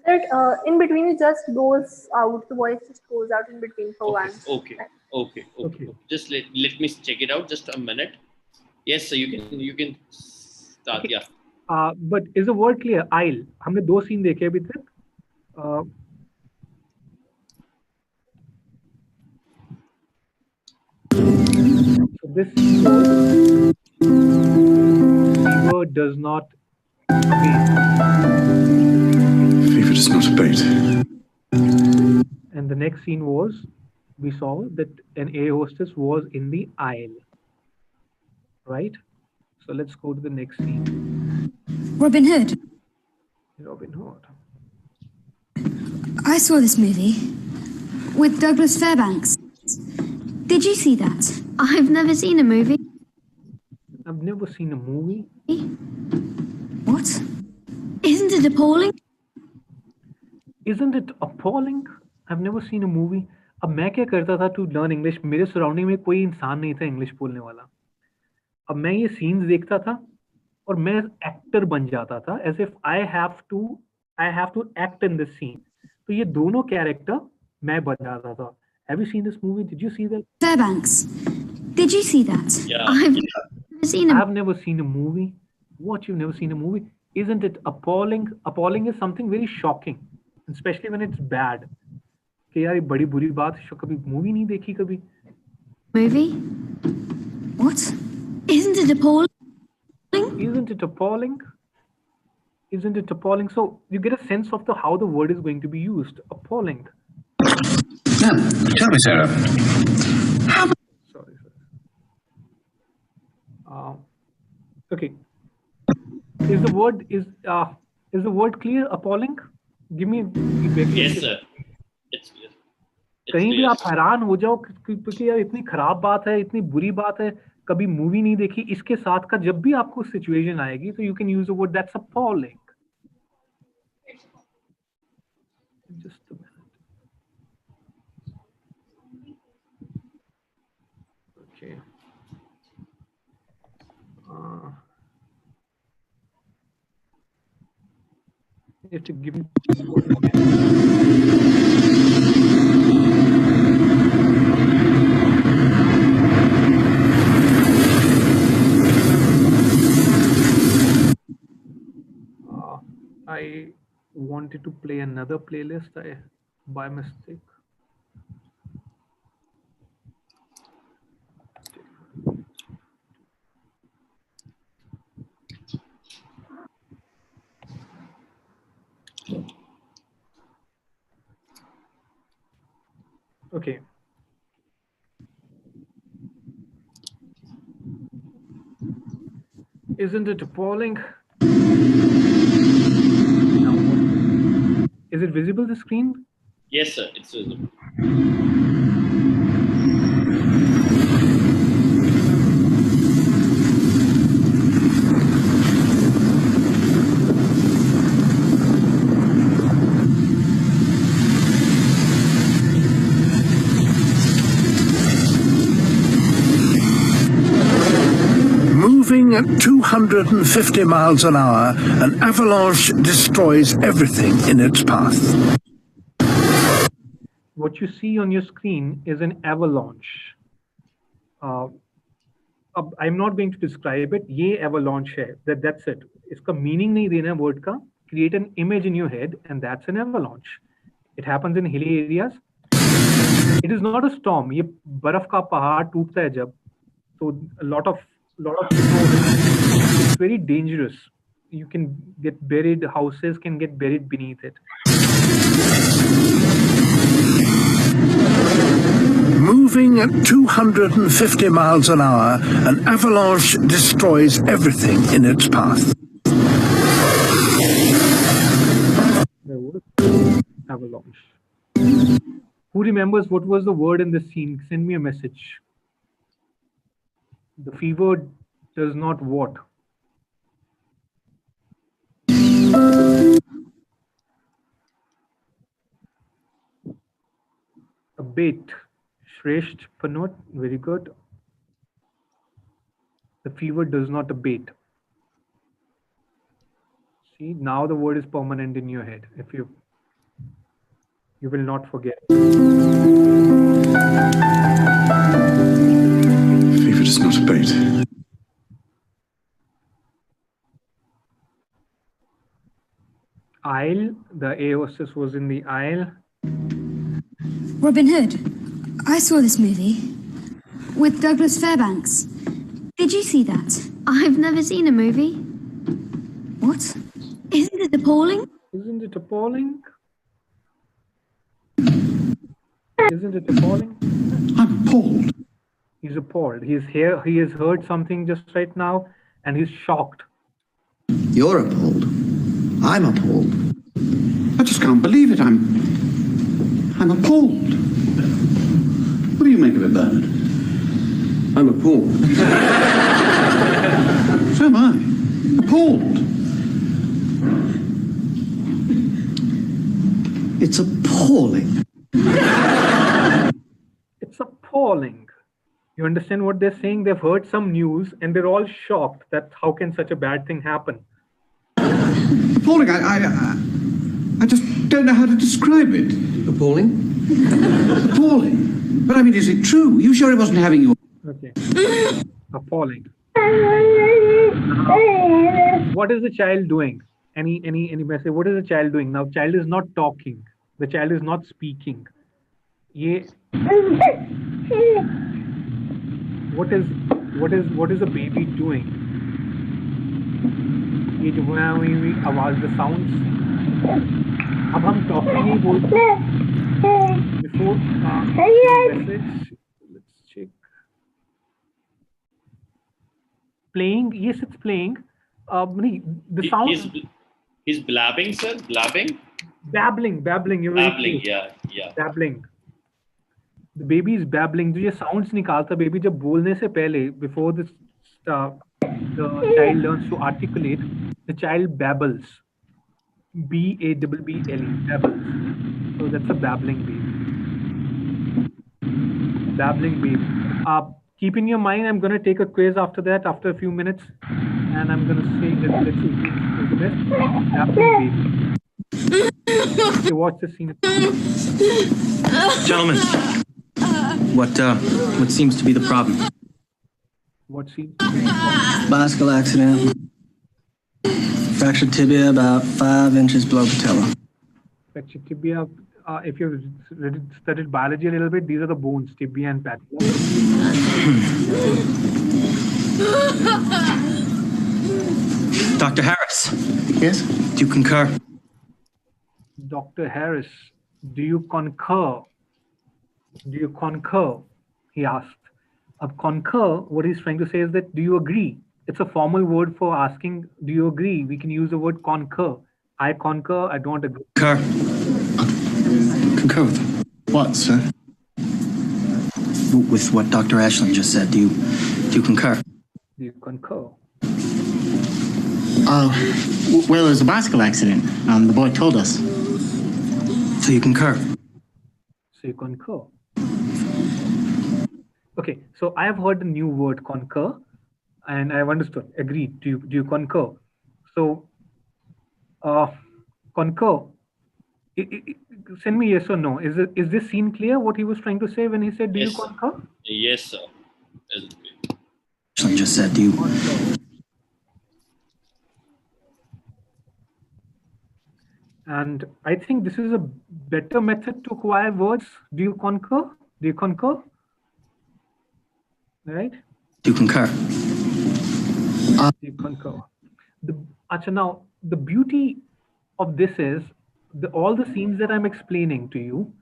That in between it just goes out. The voice just goes out in between for once. Okay. Just let me check it out. Just a minute. Yes, so you can start. Okay. Yeah. But is the word clear? Aisle. हमने 2 scene देखे अभी तक. So this fever does not abate. Fever does not abate. And the next scene was, we saw that an air hostess was in the aisle. Right? So let's go to the next scene. Robin Hood. Robin Hood. I saw this movie with Douglas Fairbanks. Did you see that? I've never seen a movie. I've never seen a movie. What? Isn't it appalling? Isn't it appalling? I've never seen a movie. अब मैं क्या करता था to learn English? मेरे surrounding में कोई इंसान नहीं था इंग्लिश बोलने वाला. अब मैं ये सीन्स देखता था और मैं एक्टर बन जाता था, as if I have to act in this scene. तो ये दोनों कैरेक्टर मैं बन जाता था. Have you seen this movie? Did you see that? Fairbanks. Did you see that? Yeah. I've never seen a movie. What, you've never seen a movie? Isn't it appalling? Appalling is something very shocking, especially when it's bad. कि यार ये बड़ी बुरी बात है, कभी movie नहीं देखी कभी. Movie? What? Isn't it appalling? Isn't it appalling? Isn't it appalling? So you get a sense of how the word is going to be used. Appalling. Now, tell me, Sarah. Sorry. Okay. Is the word clear? Appalling. Give me feedback. Yes, sir. It's clear. कहीं भी आप हैरान हो जाओ क्योंकि यार इतनी खराब बात है, इतनी बुरी बात है, कभी मूवी नहीं देखी, इसके साथ का जब भी आपको सिचुएशन आएगी तो you can use the word that's appalling. Just a minute. Okay. You have to give me. I wanted to play another playlist by mistake. Okay. Isn't it appalling? Now, is it visible, the screen? Yes, sir. It's visible. Moving at 250 miles an hour, an avalanche destroys everything in its path. What you see on your screen is an avalanche. I'm not going to describe it. ये avalanche है. That's it. इसका meaning नहीं देना word का. Create an image in your head, and that's an avalanche. It happens in hilly areas. It is not a storm. ये बर्फ का पहाड़ टूटता है जब, so a lot of snow. It's very dangerous. You can get buried. Houses can get buried beneath it. Moving at 250 miles an hour, an avalanche destroys everything in its path. There was avalanche. Who remembers what was the word in this scene? Send me a message. The fever does not what? Abate. Shresht Panot. Very good. The fever does not abate. See, now the word is permanent in your head. If you will not forget. Fever does not abate. Aisle. The Aeosis was in the aisle. Robin Hood. I saw this movie with Douglas Fairbanks. Did you see that? I've never seen a movie. What? Isn't it appalling? Isn't it appalling? Isn't it appalling? I'm appalled. He's appalled. He's here. He has heard something just right now, and he's shocked. You're appalled. I'm appalled. I just can't believe it. I'm appalled. What do you make of it, Bernard? I'm appalled. So am I. Appalled. It's appalling. It's appalling. You understand what they're saying? They've heard some news and they're all shocked that how can such a bad thing happen? Appalling. I just don't know how to describe it. Appalling? Appalling. But I mean, is it true? You sure it wasn't having you? Okay. Appalling. What is the child doing? Any message? What is the child doing? Now, child is not talking. The child is not speaking. What is a baby doing? ये जो हुई आवाज, the sounds. अब हम talking नहीं बोलते. Before message, let's check. Playing, yes, it's playing. The sound. He's blabbing, sir. Blabbing. Babbling. You're very Babbling, close. yeah. Babbling. The baby is babbling. जो ये sounds निकालता baby जब बोलने से पहले, before the child learns to articulate, the child babbles. B-A-B-B-L-E, babbles. So that's a babbling baby. Babbling baby. Keep in your mind, I'm going to take a quiz after that, after a few minutes, and I'm going to say that let's see who's the best. Babbling baby. Okay, watch the scene. Gentlemen, what seems to be the problem? What scene? Bicycle accident. Fractured tibia about 5 inches below patella. Fractured tibia. If you've studied biology a little bit, these are the bones, tibia and patella. Dr. Harris. Yes? Do you concur? Dr. Harris, do you concur? Do you concur? He asked. Concur, what he's trying to say is that, do you agree? It's a formal word for asking, do you agree? We can use the word concur. I concur, I don't agree. Concur. Concur with what, sir? With what Dr. Ashland just said. Do you concur? Do you concur? Well, it was a bicycle accident. The boy told us. So you concur? So you concur. Okay, so I have heard the new word concur, and I've understood. Agreed. Do you concur? So, concur. Send me yes or no. Is this scene clear? What he was trying to say when he said, "Do Yes. you concur?" Yes, sir. Ashland just said, do you? Concur. And I think this is a better method to acquire words. Do you concur? Do you concur? Right? Do you concur? Do you concur? Now, the beauty of this is all the scenes that I'm explaining to you,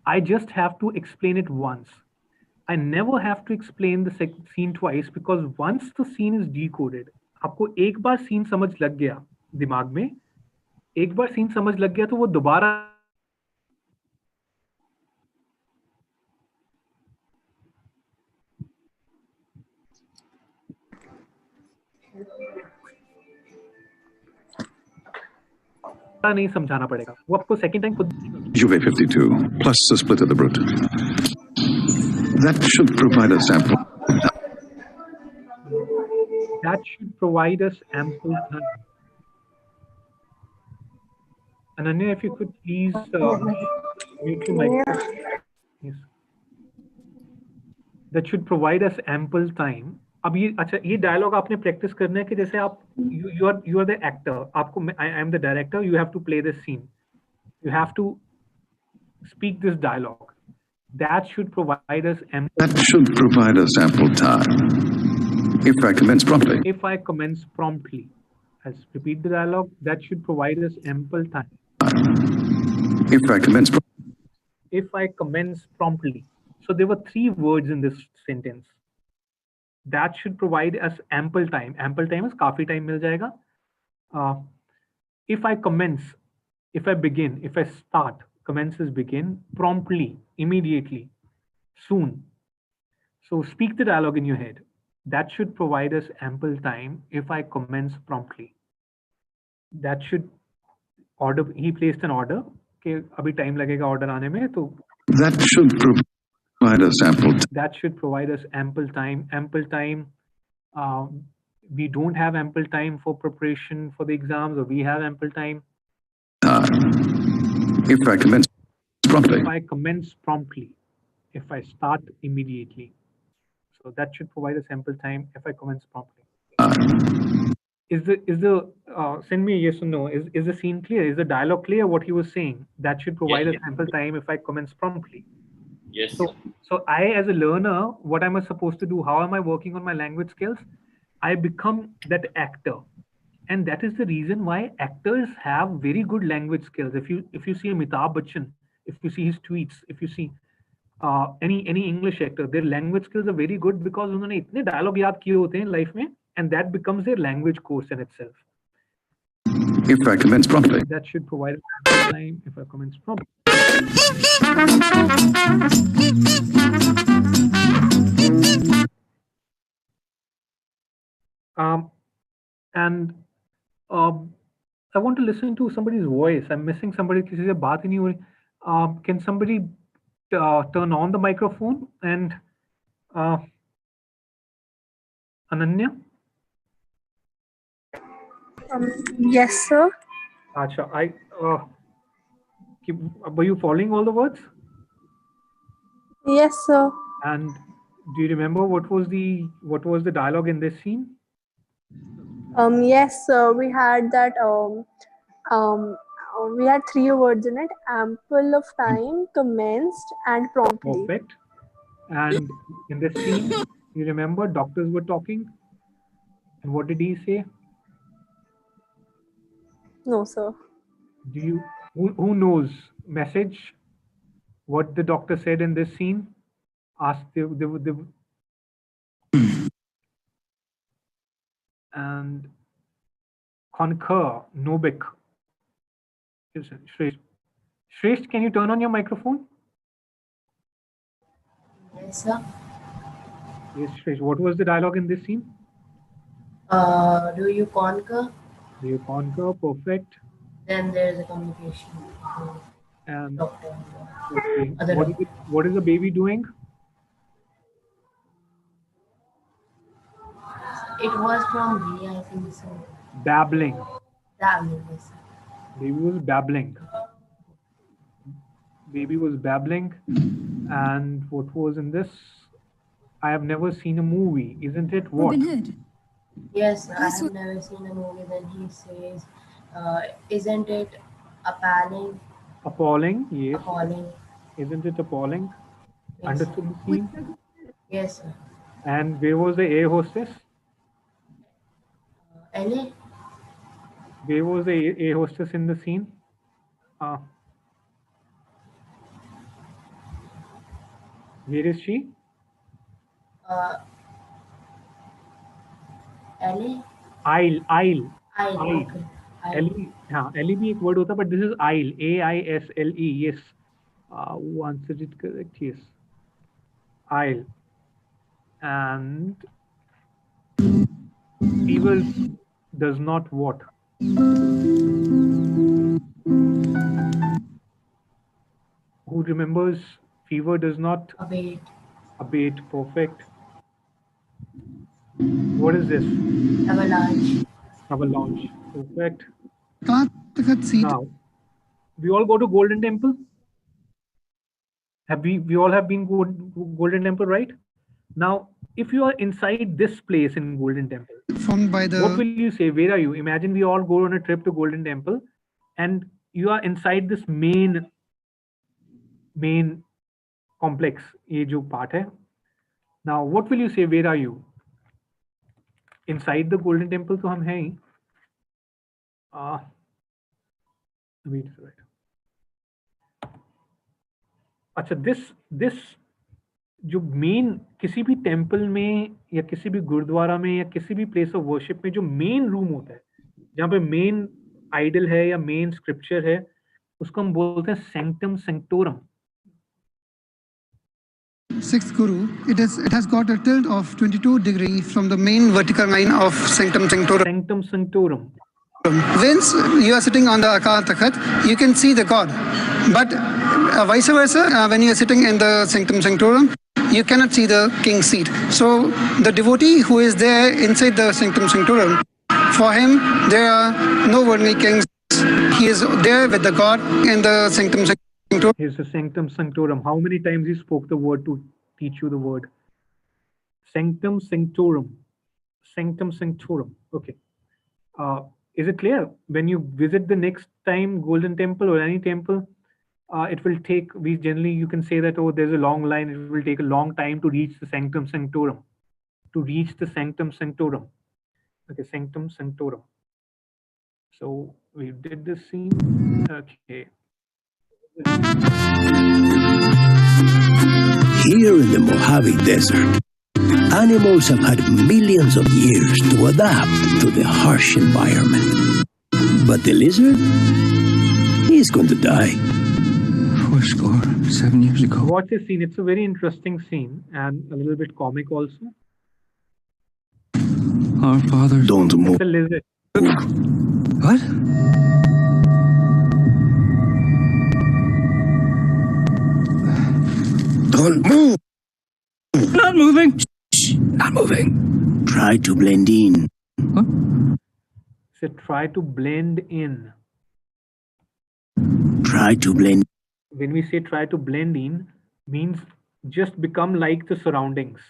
I just have to explain it once. I never have to explain the scene twice, because once the scene is decoded, आपको एक बार scene समझ लग गया दिमाग में, एक बार scene समझ लग गया तो वो दोबारा नहीं समझाना पड़ेगा, वो आपको सेकंड टाइम खुद Juve 52 plus a split of the brute. That should provide a sample. That should provide us ample time. Ananya, if you could please mute your mic. Yes. That should provide us ample time. अब ये dialogue आपने practice करना है कि जैसे आप you are the actor, आपको I am the director, you have to play this scene, you have to speak this dialogue. That should provide us ample time. If I commence promptly. If I commence promptly. Let's repeat the dialogue. That should provide us ample time. If I commence promptly. So there were 3 words in this sentence. That should provide us ample time. Ample time is काफी time मिल जाएगा. If I commence, if I begin, if I start, commence is begin, promptly, immediately, soon. So speak the dialogue in your head. That should provide us ample time if I commence promptly. That should order. He placed an order. Okay, अभी time लगेगा order आने में तो. That should provide us ample time. That should provide us ample time. Ample time. We don't have ample time for preparation for the exams, or we have ample time. If I commence promptly. If I commence promptly. If I start immediately. So that should provide us ample time if I commence promptly. Send me a yes or no. Is the scene clear? Is the dialogue clear what he was saying? That should provide us ample time if I commence promptly. Yes. So I, as a learner, what am I supposed to do? How am I working on my language skills? I become that actor. And that is the reason why actors have very good language skills. If you see Amitabh Bachchan, if you see his tweets, if you see any English actor, their language skills are very good because उन्होंने इतने dialogue याद किए होते हैं life में, and that becomes their language course in itself. If I commence promptly. That should provide time if I commence problem. And I want to listen to somebody's voice. I'm missing somebody. किसी से बात ही नहीं हो रही. Can somebody turn on the microphone and Ananya? Yes, sir. Acha, were you following all the words? Yes, sir. And do you remember what was the dialogue in this scene? Yes, sir. We had that. We had 3 words in it: ample of time, commenced, and promptly. Perfect. And in this scene, you remember doctors were talking, and what did he say? No, sir. Do you who knows message? What the doctor said in this scene? Ask the and concur, Nobik. Shresht, can you turn on your microphone? Yes, sir. Yes, Shresht. What was the dialogue in this scene? Do you conquer? Do you conquer? Perfect. Then there is a communication. And Doctor. okay. What is the baby doing? It was from me, I think so. Babbling. Babbling, yes, sir. Baby was babbling. Baby was babbling. And what was in this? I have never seen a movie. Isn't it? What? Robin Hood. Yes, I have never seen a movie. Then he says, isn't it appalling? Appalling, yes. Appalling. Isn't it appalling? Yes, Understood the scene? Yes, sir. And where was the air hostess? LA? Where was the air hostess in the scene? Where is she? LA? Aisle. Okay. Ellie, हाँ, Ellie भी एक word होता है, but this is aisle. AISLE. Yes. Who answered it correct? Yes. Aisle. And fever does not what? Who remembers? Fever does not abate. Abate. Perfect. What is this? Avalanche. Avalanche. Perfect. Seat. Now, we all go to Golden Temple. We all have been Golden Temple, right? Now, if you are inside this place in Golden Temple, Formed by the what will you say? Where are you? Imagine we all go on a trip to Golden Temple, and you are inside this main complex. ये जो part है. Now, what will you say? Where are you? Inside the Golden Temple, तो हम हैं ही. Wait, right. अच्छा, this जो main किसी भी टेम्पल में या किसी भी गुरुद्वारा में या किसी भी प्लेस ऑफ वर्शिप में जो मेन रूम होता है, जहाँ पे मेन आइडल है या मेन स्क्रिप्चर है, उसको हम बोलते हैं sanctum सैंक्टोरम. Sixth Guru, it has got a tilt of 22 degrees from the main vertical line of Sanctum Sanctorum. Sanctum Sanctorum. Once you are sitting on the Akal Takhat, you can see the God. But vice versa, when you are sitting in the Sanctum Sanctorum, you cannot see the king's seat. So the devotee who is there inside the Sanctum Sanctorum, for him, there are no worldly kings. He is there with the God in the Sanctum Sanctorum. Here's the Sanctum Sanctorum. How many times he spoke the word to teach you the word? Sanctum Sanctorum. Sanctum Sanctorum. Okay. Is it clear? When you visit the next time Golden Temple or any temple, it will take, you can say that, oh, there's a long line. It will take a long time to reach the Sanctum Sanctorum. To reach the Sanctum Sanctorum. Okay, Sanctum Sanctorum. So we did this scene. Okay. Here in the Mojave Desert, animals have had millions of years to adapt to the harsh environment. But the lizard, he's He's going to die. 7 years ago. Watch this scene. It's a very interesting scene and a little bit comic also. Our father. Don't move. It's a lizard. What? Don't move. Not moving. Shh, not moving. Try to blend in. What? So try to blend in. Try to blend. When we say try to blend in, means just become like the surroundings.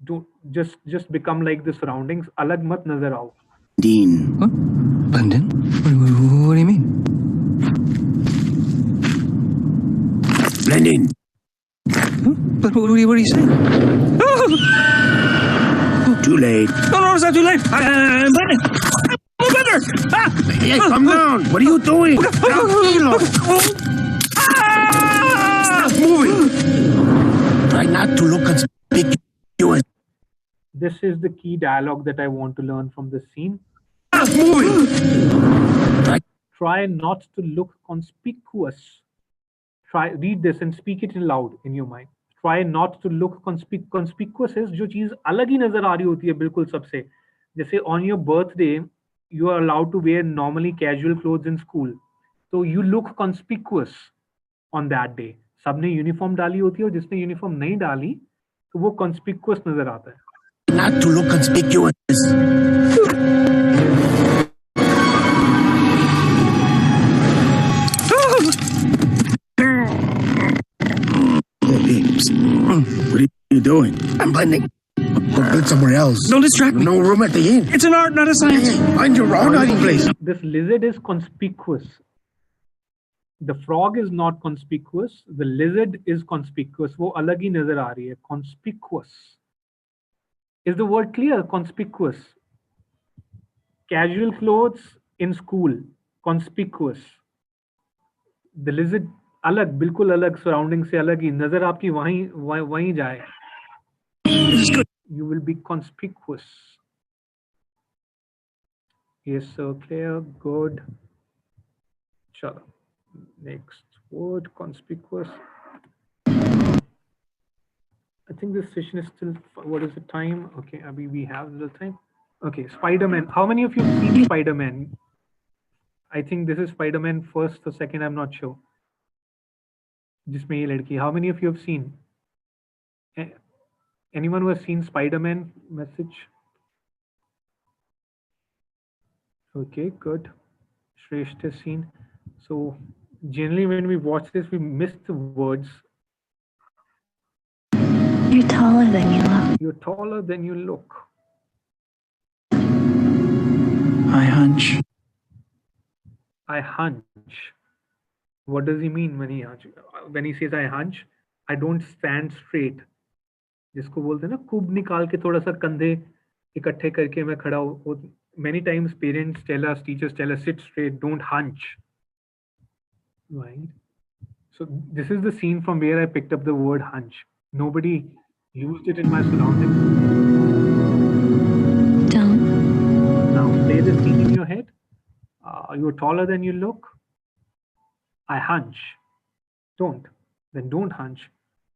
Do just become like the surroundings. Alag mat nazar aao. in. What? Blend in? What do you mean? Blend in. Huh? But what are you saying? Too late. No, it's not too late. I'm blending. I'm a blender. Ah! Hey, come down. What are you doing? Ah! Stop moving. Try not to look conspicuous. This is the key dialogue that I want to learn from this scene. Stop moving. Try not to look conspicuous. Read this and speak it loud in your mind. Try not to look conspicuous is जो चीज अलग ही नजर आ रही होती है बिल्कुल सबसे. जैसे on your birthday you are allowed to wear normally casual clothes in school, so you look conspicuous on that day. सबने यूनिफॉर्म डाली होती है और जिसने यूनिफॉर्म नहीं डाली तो वो conspicuous नजर आता है. Not to look conspicuous. What are you doing? I'm blending. Go blend somewhere else. Don't distract me. No room at the inn. It's an art, not a science. Find your own hiding place. This lizard is conspicuous. The frog is not conspicuous. The lizard is conspicuous. वो अलग ही नजर आ रही है. Conspicuous. Is the word clear? Conspicuous. Casual clothes in school. Conspicuous. The lizard अलग, बिल्कुल अलग, surrounding से अलग ही. नजर आपकी वहीं जाए. You will be conspicuous. Yes, sir. Clear. Good. Chalo. Next word, conspicuous. I think this session is still, what is the time? Okay, Abhi, we have the time. Okay, Spider-Man. How many of you have seen Spider-Man? I think this is Spider-Man first or second, I'm not sure. Jisme ye ladki. How many of you have seen? Anyone who has seen Spider-Man message? Okay, good. Shresht has seen. So generally when we watch this, we miss the words. You're taller than you look. You're taller than you look. I hunch. I hunch. What does he mean when he says I hunch? I don't stand straight. जिसको बोलते हैं ना खूब निकाल के थोड़ा सा कंधे इकट्ठे करके मैं खड़ा हूँ. Many times parents tell us, teachers tell us, sit straight, don't hunch. Right? So this is the scene from where I picked up the word hunch. Nobody used it in my surroundings. Don't. Now play the scene in your head. You're taller than you look. I hunch. Don't. Then don't hunch.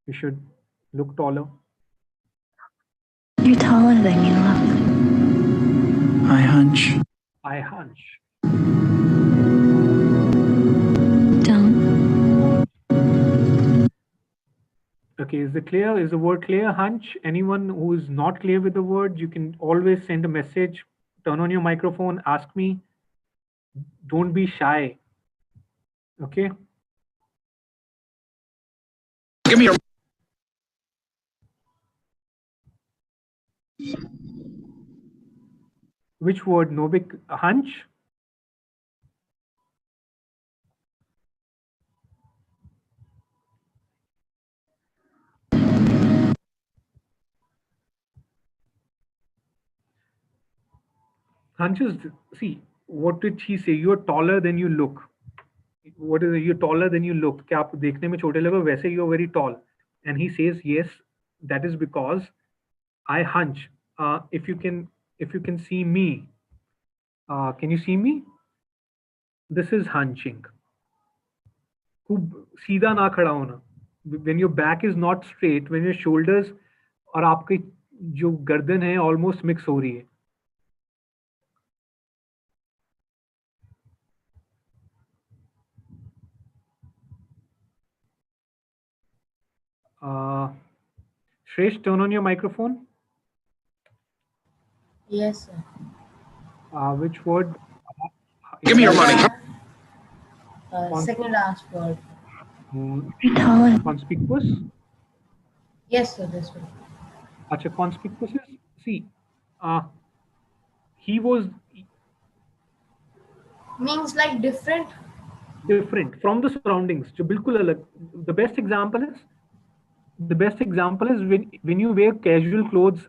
You should look taller. You're taller than you look. I hunch. I hunch. Don't. Okay, is it clear? Is the word clear? Hunch. Anyone who is not clear with the word, you can always send a message. Turn on your microphone. Ask me. Don't be shy. Okay. Give me your. Which word? Novik? Hunch? Hunch is, see, what did he say? You're taller than you look. What is it? You're taller than you look. क्या आप देखने में छोटे लगे वैसे you're very tall. And he says, yes, that is because I hunch. If you can see me, can you see me? This is hunching. खूब सीधा ना खड़ा होना, when your back is not straight, when your shoulders और आपकी जो गर्दन है almost mix हो रही है. Shresh, turn on your microphone. Yes, sir. Which word? Give me your money. Second last word. Conspicuous? Yes, sir, this one. Acha, conspicuous is, see, he was Means like different? Different from the surroundings. जो बिल्कुल अलग. The best example is when you wear casual clothes.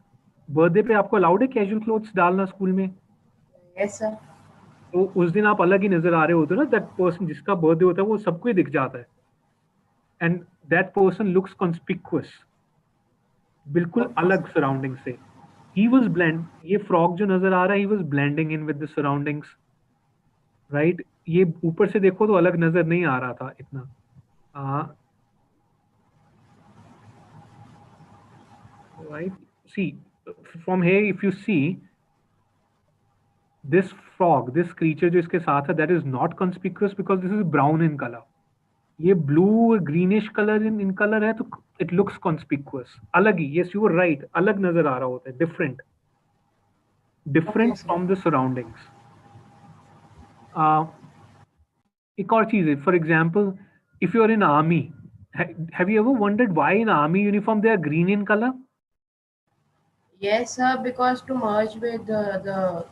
Birthday पे आपको allowed है casual clothes डालना school में? Yes, sir. तो उस दिन आप अलग ही नजर आ रहे होते हो ना. That person जिसका birthday होता है वो सबको ही दिख जाता है. And that person looks conspicuous. बिल्कुल अलग surroundings से. He was blend. ये frog जो नजर आ रहा है, he was blending in with the surroundings. Right? ये ऊपर से देखो तो अलग नजर नहीं आ रहा था इतना. Right? See, from here, if you see this frog, this creature जो इसके साथ है, that is not conspicuous because this is brown in color. ये blue greenish color in color है तो it looks conspicuous. अलग ही, yes, you were right. अलग नजर आ रहा होता है, different from the surroundings. एक और चीज है, for example, if you are in army, have you ever wondered why in army uniform they are green in color? Yes, sir, because to merge with the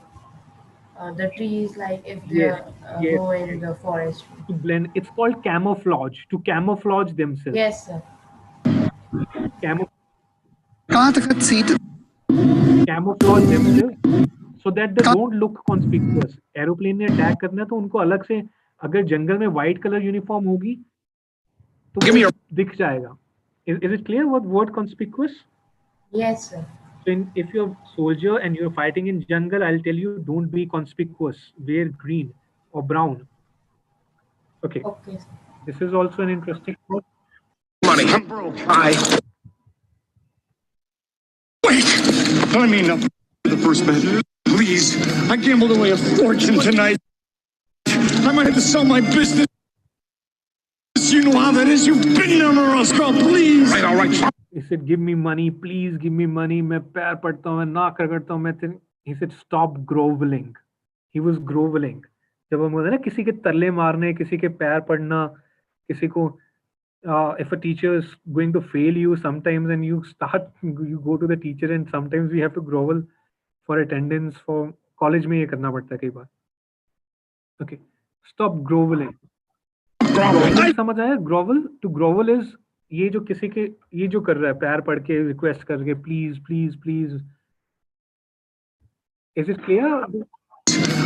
trees, like if they go in the forest. To blend, it's called camouflage. To camouflage themselves. Yes, sir. Camouflage themselves so that they don't look conspicuous. Aeroplane ने attack करना है तो उनको अलग से, अगर जंगल में white color uniform होगी तो दिख जाएगा. Is it clear what word conspicuous? Yes, sir. So if you're a soldier and you're fighting in jungle, I'll tell you, don't be conspicuous. Wear green or brown. Okay. Okay. This is also an interesting word. Money. I'm broke. Wait! I mean, the first bet. Please. I gambled away a fortune tonight. I might have to sell my business. You know how that is. You've been there, Roscoe. Please. Right, all right. He said, give me money, please give me money. मैं पैर पड़ता हूँ, मैं नाक रगड़ता हूँ, मैं He said, stop groveling. He was groveling. जब हम होता है ना किसी के तरले मारने, किसी के पैर पड़ना, किसी को if a teacher is going to fail you sometimes and you go to the teacher and sometimes we have to grovel for attendance. For college में ये करना पड़ता है कई बार. Okay, stop groveling. समझ आया? Grovel, to grovel is ये जो किसी के, ये जो कर रहा है पैर पड़ के रिक्वेस्ट करके please please please. Is it clear?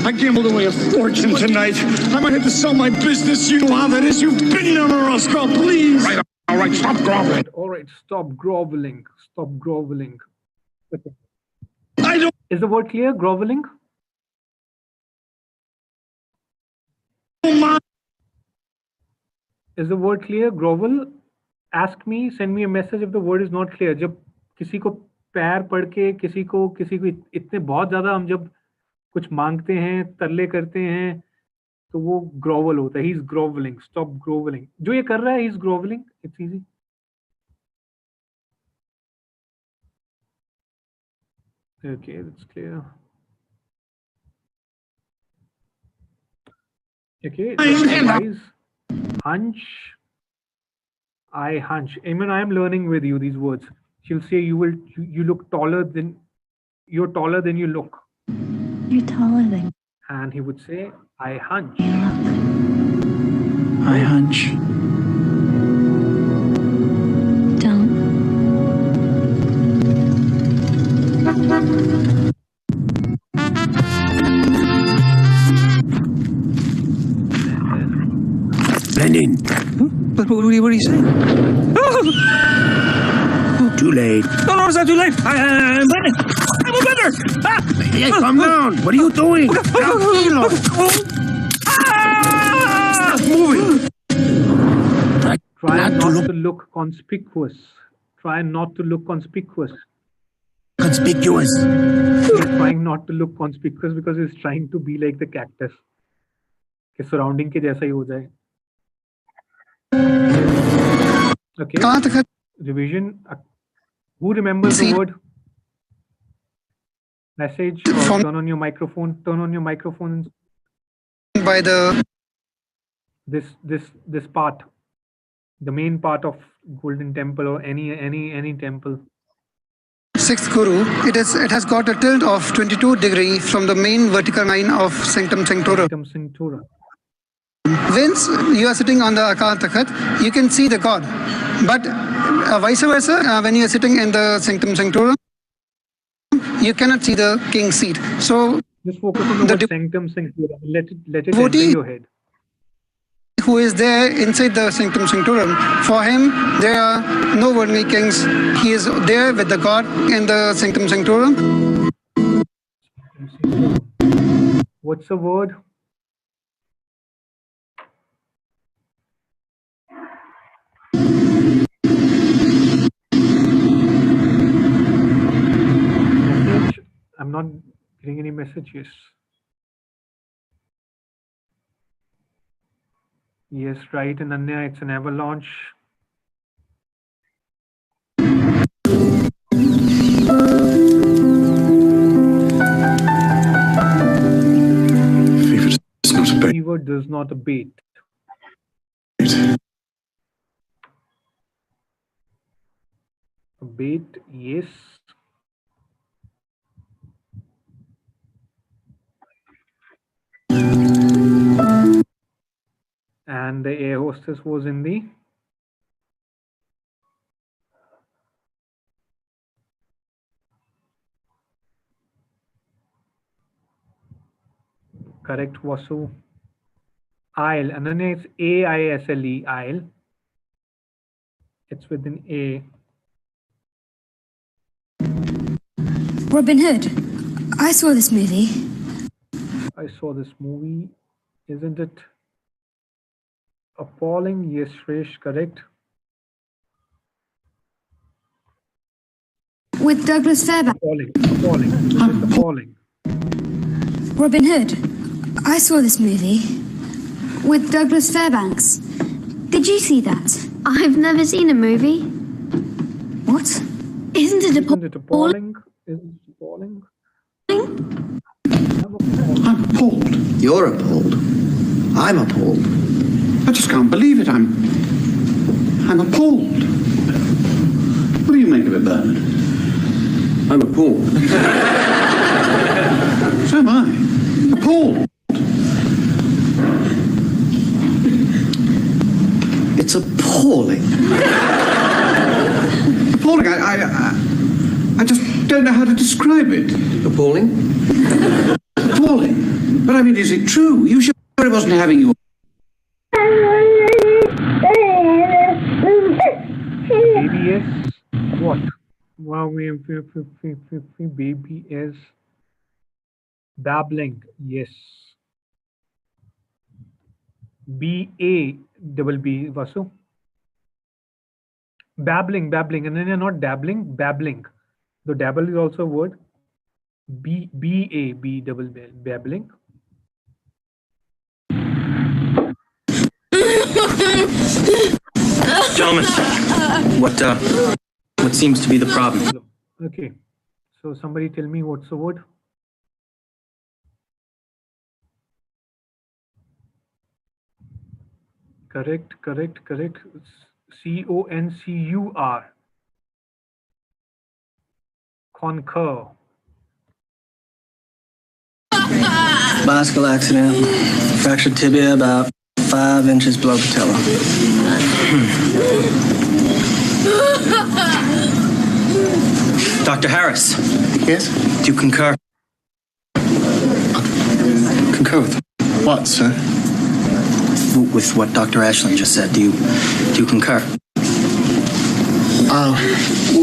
I gambled away a fortune tonight. I might have to sell my business. You know how that is. You've been there, Roscoe. Please. Right, all right, stop groveling. All right, stop groveling. Stop groveling. Okay. I don't. Is the word clear? Groveling. Is the word clear? Grovel. Ask me, send me a message if the word is not clear. जब किसी को पैर पड़ के किसी को इतने बहुत ज़्यादा हम जब कुछ मांगते हैं, तरले करते हैं, तो वो grovel होता है. He's groveling. Stop groveling. जो ये कर रहा है, he's groveling. It's easy. Okay, that's clear. Okay, guys, hunch. I hunch. Amen. I am learning with you these words. She'll say you look taller than you're taller than you look. You're taller than. And he would say, I hunch. I hunch. Don't. Blend in. What are you saying? Too late. No, it's not too late. I'm a better. Hey, calm down. What are you doing? Stop moving. Try not to look conspicuous. Try not to look conspicuous. Conspicuous. He's trying not to look conspicuous because he's trying to be like the cactus. कि surrounding के जैसा ही हो जाए. Okay. Revision. Who remembers the word? Message. Or turn on your microphone. Turn on your microphone. By the this part, the main part of Golden Temple or any temple. Sixth Guru, it has got a tilt of 22 degree from the main vertical line of Sanctum Sanctorum. Once you are sitting on the Akal Takhat, you can see the God. But vice versa, when you are sitting in the Sanctum Sanctorum, you cannot see the king's seat. So just focus on the Sanctum Sanctorum. Let it enter your head. Who is there inside the Sanctum Sanctorum, for him there are no worldly kings. He is there with the God in the Sanctum Sanctorum. What's the word? Message? I'm not getting any messages. Yes, right, and Ananya, it's an avalanche. Fever does not abate. Abate, yes. And the air hostess was in the correct Vasu. Aisle. And then it's AISLE, aisle. It's within A. Robin Hood. I saw this movie. I saw this movie. Isn't it appalling? Yes, Shresh, correct. With Douglas Fairbanks. Appalling. It's appalling. Robin Hood. I saw this movie. With Douglas Fairbanks. Did you see that? I've never seen a movie. What? Isn't it appalling? Isn't it appalling? I'm appalled. You're appalled. I'm appalled. I just can't believe it. I'm appalled. What do you make of it, Bernard? I'm appalled. So am I. Appalled. It's appalling. Appalling. I just don't know how to describe it. Appalling? Appalling. But I mean, is it true? You sure it wasn't having you? ABS? What? Wow, baby is babbling. Yes. B-A double B, Vasu. Babbling, and then you're not dabbling, babbling. The dabble is also a word. B double B, babbling. Gentlemen, what seems to be the problem? Okay, so somebody tell me what's the word? Correct. CONCUR. Concur. Bicycle accident, fractured tibia about 5 inches below patella. Dr. Harris. Yes? Do you concur? Concur with what, sir? With what Dr. Ashland just said. Do you concur?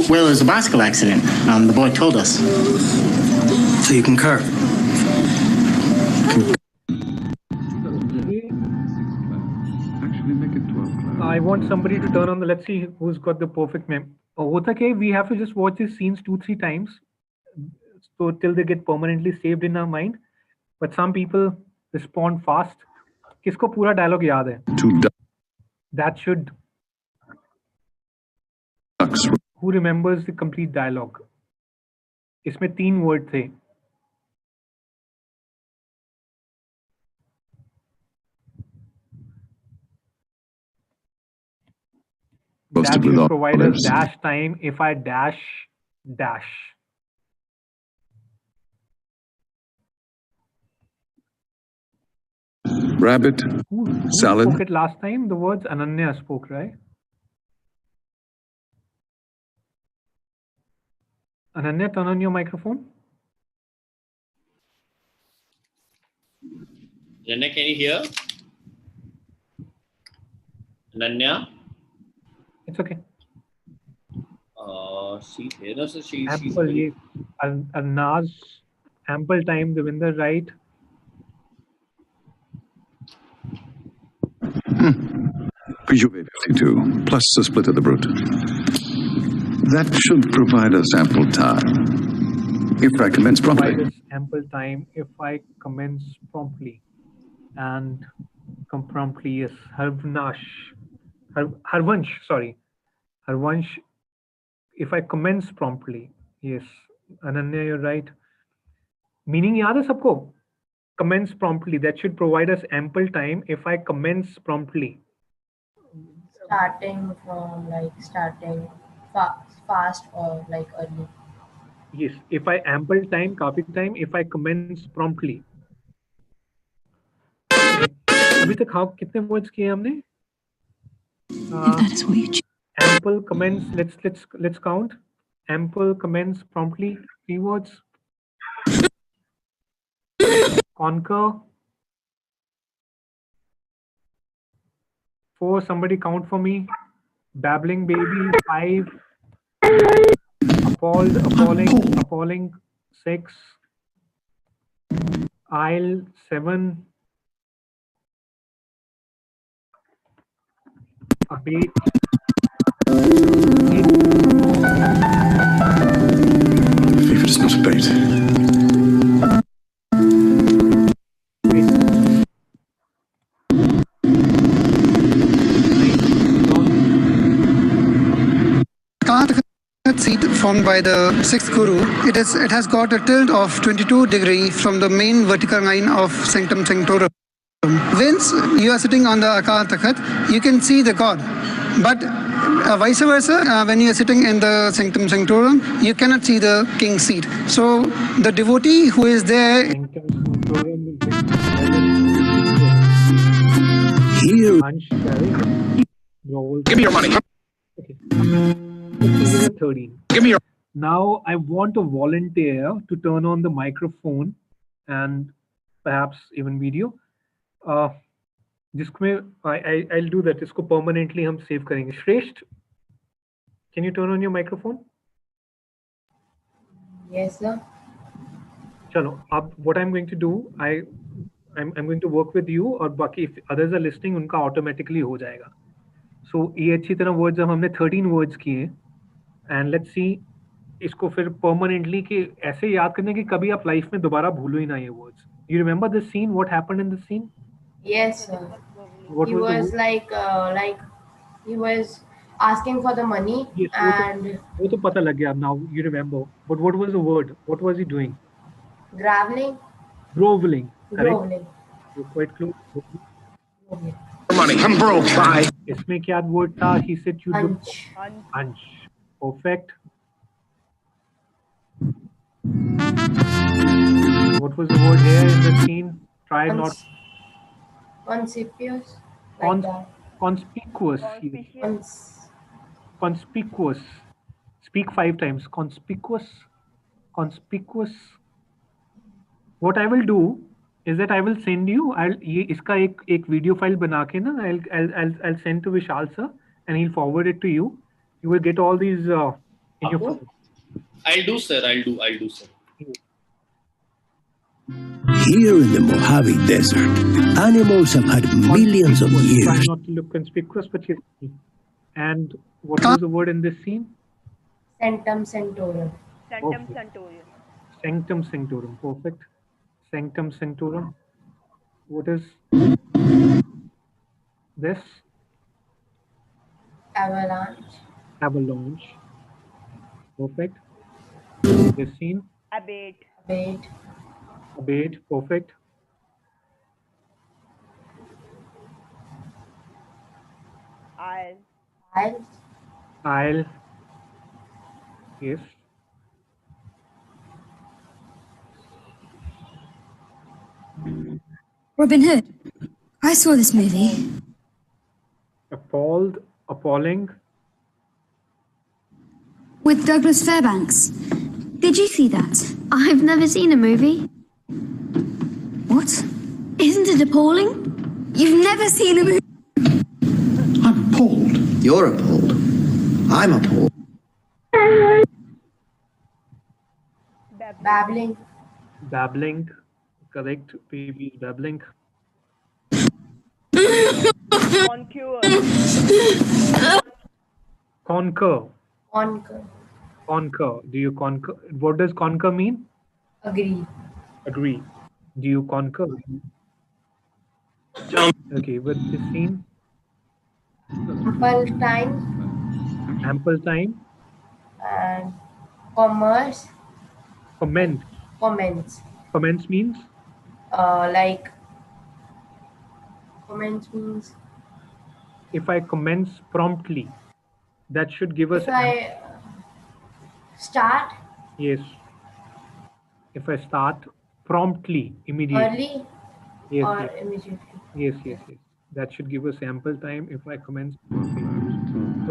Well, there's a bicycle accident. The boy told us. So you concur? I want somebody to turn on the. Let's see who's got the perfect mem. Oh, okay. We have to just watch these scenes 2-3 times, so till they get permanently saved in our mind. But some people respond fast. किसको पूरा dialogue याद है? That should. Who remembers the complete dialogue? इसमें 3 word थे. That should provide us dash time if I dash dash. Rabbit, Who salad. spoke it last time? The words Ananya spoke, right? Ananya, turn on your microphone. Ananya, can you hear? Ananya? It's okay. She's here. No, so she's Ample, ye, Naz, ample time, Devinder, right? Prejuve 52, plus the split of the brute. That should provide us ample time. If I commence promptly. Provide us ample time if I commence promptly. And come promptly, yes. Harvansh, sorry. Harvansh, if I commence promptly. Yes. Ananya, you're right. Meaning yaad hai sabko? Commence promptly. That should provide us ample time if I commence promptly. Starting from starting fast or early. Yes, if I ample time, काफी time, if I commence promptly. अभी तक हाँ कितने words किए हमने? That is what you choose. Ample commence. Let's count. Ample commence promptly. 3 words. Conquer. 4. Somebody count for me. Babbling baby. 5. Appalling. 6. Aisle. 7. 8. If it is not a bait. Seat formed by the 6th Guru, it has got a tilt of 22 degrees from the main vertical line of Sanctum Sanctorum. Once you are sitting on the Akal Takhat, you can see the God. But vice versa, when you are sitting in the Sanctum Sanctorum, you cannot see the king's seat. So the devotee who is there. Give me your money. Okay. 13. Give me your. Now I want a volunteer to turn on the microphone and perhaps even video. जिसमें I'll do that. इसको permanently हम save करेंगे. Shresht, can you turn on your microphone? Yes, sir. चलो अब what I'm going to do, I'm going to work with you और बाकी if others are listening उनका automatically हो जाएगा. So ये अच्छी तरह words अब हमने 13 words किए and let's see इसको फिर permanently कि ऐसे याद करने कि कभी आप life में दोबारा भूलो ही ना ये words. You remember this scene? What happened in this scene? Yes, sir. What he was he was asking for the money. Yes, and वो तो पता लग गया now you remember. But what was the word? What was he doing? Groveling. Groveling. Groveling. You're quite close. Money, I'm broke. Bye. इसमें क्या word था? He said you look hunch. Perfect. What was the word here in the scene? Try not. Conspicuous. Conspicuous. Conspicuous. Speak 5 times. Conspicuous. Conspicuous. What I will do is that I will send you. ये इसका एक video file बना के ना I'll send to Vishal sir and he'll forward it to you. You will get all these in your phone. I'll do, sir. I'll do, sir. Here in the Mojave Desert, animals have had millions of years. Try not to look conspicuous, but yes. And what was the word in this scene? Sanctum Sanctorum. Sanctum Sanctorum. Sanctum Sanctorum. Perfect. Sanctum Sanctorum. What is this? Avalanche. Avalanche. Perfect. This scene? Abate. Abate. Abate. Perfect. Isle. Isle. Isle. Yes. Robin Hood. I saw this movie. Appalled. Appalling. With Douglas Fairbanks. Did you see that? I've never seen a movie. What? Isn't it appalling? You've never seen a movie? I'm appalled. You're appalled. I'm appalled. Babbling. Babbling. Correct. Baby is babbling. Conquer. Conquer. Conquer. Conquer. Do you conquer? What does conquer mean? Agree. Agree. Do you conquer? Okay, with this scene. Ample time. Ample time. And commerce. Comment. Comments. Commence means? Like comments means If I commence promptly, that should give us. if I start. Yes. If I start promptly, immediately. Early. Yes. Or Yes. immediately. Yes. Yes. Yes. That should give us ample time if I commence promptly.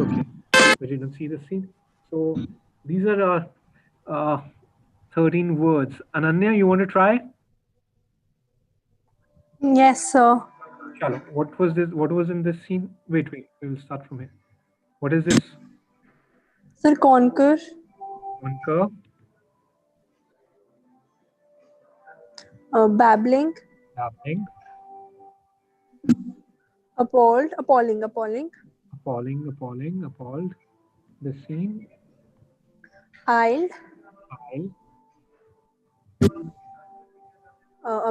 Okay. We didn't see the scene. So these are our 13 words. Ananya, you want to try? Yes, sir. Chalo. What was this? What was in this scene? Wait. We will start from here. What is this? Sir, conquer. Conquer. Babbling. Babbling. Appalled. Appalling. Appalling. Appalling. Appalled. The scene. Isle. Isle.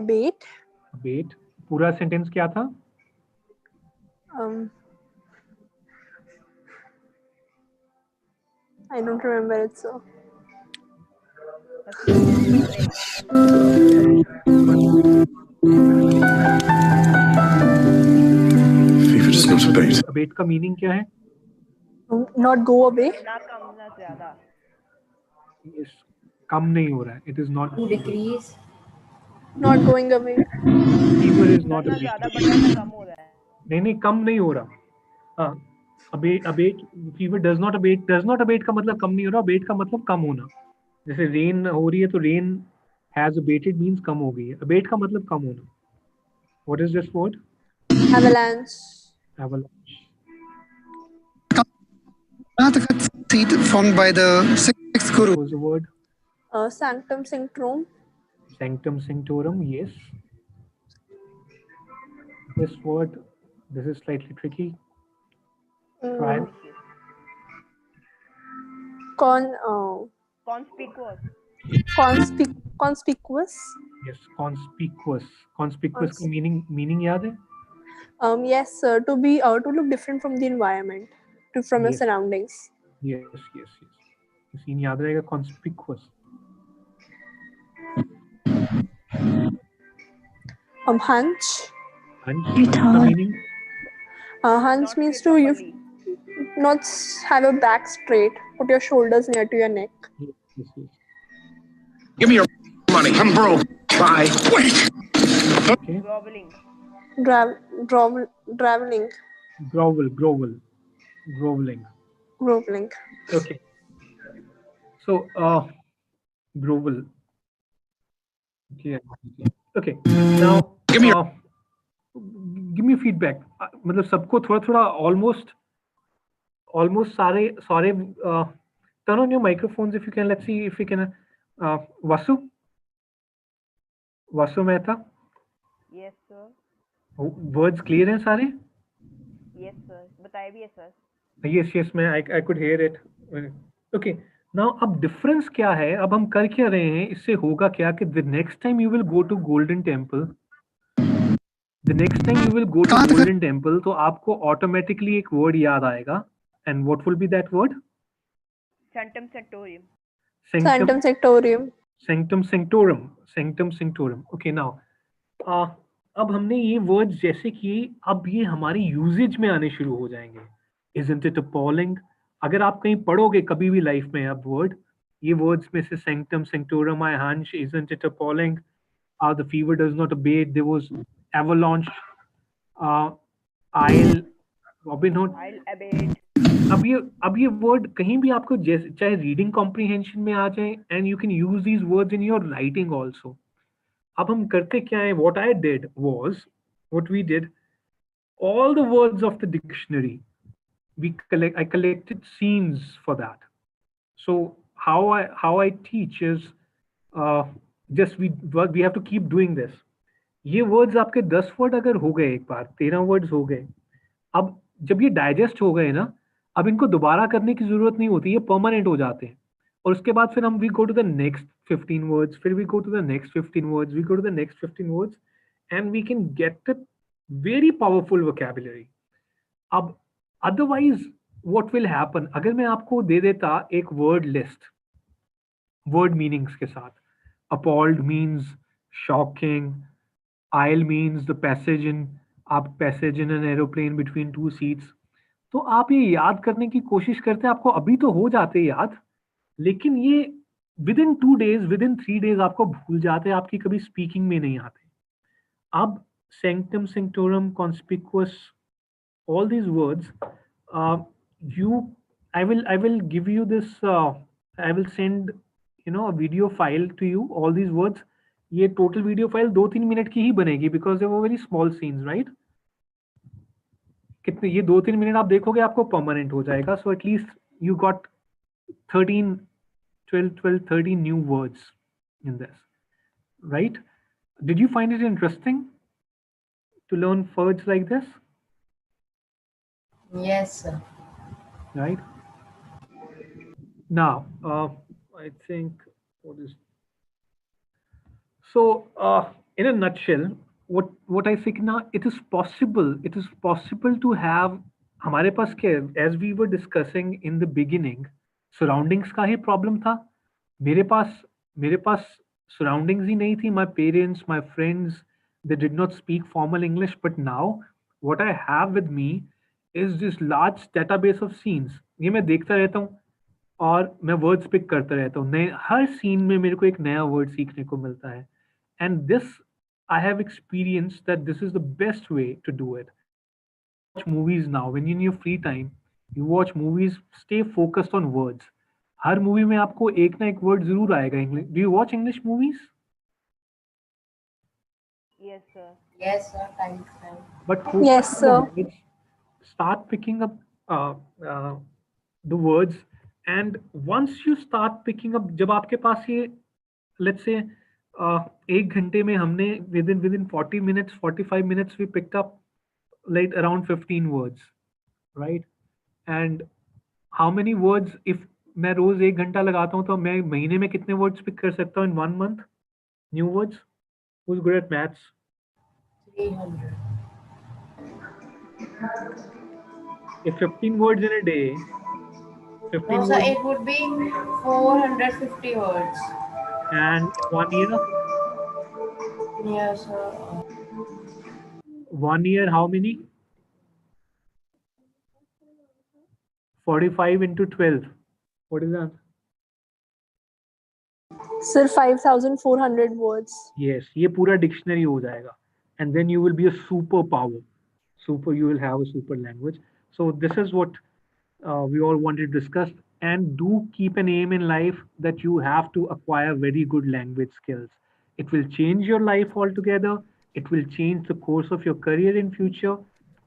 Abate. Abate. पूरा sentence क्या था? I don't remember it, sir. Fever does not abate. Abate का meaning क्या है? Not go away. ना कम ना ज्यादा. Yes. कम नहीं हो रहा है. It is not. To decrease. Not going away. Fever is not ना abate. ज्यादा बढ़ना कम हो रहा है. नहीं कम नहीं हो रहा. हाँ. Abate. Fever does not abate. Does not abate का मतलब कम नहीं हो रहा. Abate का मतलब कम होना. जैसे रेन हो रही है तो रेन has abated means कम हो गई है. Abate का मतलब कम होना. What is this word? Avalanche. Avalanche. Seat formed by the sixth guru. What was the word? Sanctum Sanctorum. Sanctum Sanctorum, yes. This word, this is slightly tricky. Try. Conspicuous. Conspicuous. Yes, conspicuous. Conspicuous का meaning याद है? Yes, sir. To look different from the environment, from your surroundings. Yes. Scene याद रहेगा conspicuous. Hunch. Hunch का meaning? Hunch means to you not have your back straight. Put your shoulders near to your neck. Yes. Give me your money. I'm broke. Bye. Wait. Okay. Groveling. Groveling. Groveling. Okay. So, grovel. Okay. Now, give me feedback. मतलब सबको थोड़ा almost सारे turn on your microphones if you can. Let's see if we can. Vasu, Vasu Mehta, Yes, sir. Words clear हैं सारे? Yes, sir. बताए भी है sir. Yes yes, मैं I could hear it. Okay, now अब डिफरेंस क्या है, अब हम कर क्या रहे हैं, इससे होगा क्या कि the next time you will go to Golden Temple, तो आपको ऑटोमेटिकली एक वर्ड याद आएगा. And what will be that word? Sanctum Sanctorium. Sanctum Sanctorium. Sanctum Sanctorum. Okay, now अब हमने ये वर्ड्स जैसे कि अब ये हमारी यूजेज में आने शुरू हो जाएंगे. Isn't it appalling? अगर आप कहीं पढ़ोगे कभी भी लाइफ में अब वर्ड, ये वर्ड्स में से sanctum sanctorum, I hunch, isn't it appalling? The fever does not abate, there was avalanche, I'll Robin Hood. I'll abate. अब ये वर्ड कहीं भी आपको चाहे रीडिंग कॉम्प्रिहेंशन में आ जाए, and you can use these words in your writing also. अब हम करते क्या है, what I did was, what we did, all the words of the dictionary, I collected scenes for that. So how I teach is just we have to keep doing this. ये words आपके 10 word अगर हो गए, एक बार 13 words हो गए, अब जब ये डाइजेस्ट हो गए ना, अब इनको दोबारा करने की जरूरत नहीं होती, ये परमानेंट हो जाते हैं. और उसके बाद फिर हम we go to the next 15 words, फिर we go to the next 15 words, we go to the next 15 words, and we can get the very powerful vocabulary. अब अदरवाइज व्हाट विल हैपन, अगर मैं आपको दे देता एक वर्ड लिस्ट वर्ड मीनिंग्स के साथ, appalled means shocking, aisle means the passage in an aeroplane between two seats. तो आप ये याद करने की कोशिश करते हैं, आपको अभी तो हो जाते याद, लेकिन ये with in 2 days, with in 3 days आपको भूल जाते हैं, आपकी कभी स्पीकिंग में नहीं आते. अब sanctum sanctorum, conspicuous, all these words, I will give you this, I will send a video file to you, all these words. ये टोटल वीडियो फाइल 2-3 मिनट की ही बनेगी, बिकॉज दे वो वेरी स्मॉल सीन्स, राइट. कितने ये 2-3 minute आप देखोगे, आपको permanent हो जाएगा. So at least you got 13 new words in this, right. Did you find it interesting to learn words like this? Yes, sir. Right. Now, I think what is so in a nutshell, what I think now, it is possible to have हमारे पास क्या, as we were discussing in the beginning, surroundings का ही problem था. मेरे पास surroundings ही नहीं थी. My parents, my friends, they did not speak formal English, but now what I have with me is this large database of scenes. ये मैं देखता रहता हूँ और मैं वर्ड्स पिक करता रहता हूँ. नए हर सीन में मेरे को एक नया वर्ड सीखने को मिलता है. And this I have experience that this is the best way to do it. Watch movies now. When in your free time, you watch movies, stay focused on words. Her movie में आपको एक ना एक word जरूर आएगा. English, do you watch English movies? Yes, sir. Yes, sir. Time to time. But Yes, sir. Start picking up the words, and once you start picking up, जब आपके पास ये, let's say, 1 घंटे में हमने within 40 minutes, 45 minutes, we picked up like around 15 words, right? And how many words, if मैं रोज 1 घंटा लगाता हूँ, तो मैं महीने में कितने words pick कर सकता हूँ in 1 month? New words? Who's good at maths? 300. If 15 words in a day, 15 No, sir, words, it would be 450 words. and 1 year? Yes, sir. 1 year, how many? 45 into 12. What is that? Sir, 5,400 words. Yes, ये पूरा dictionary हो जाएगा. And then you will be a superpower. You will have a super language. So this is what we all wanted to discuss. And do keep an aim in life that you have to acquire very good language skills. It will change your life altogether. It will change the course of your career in future.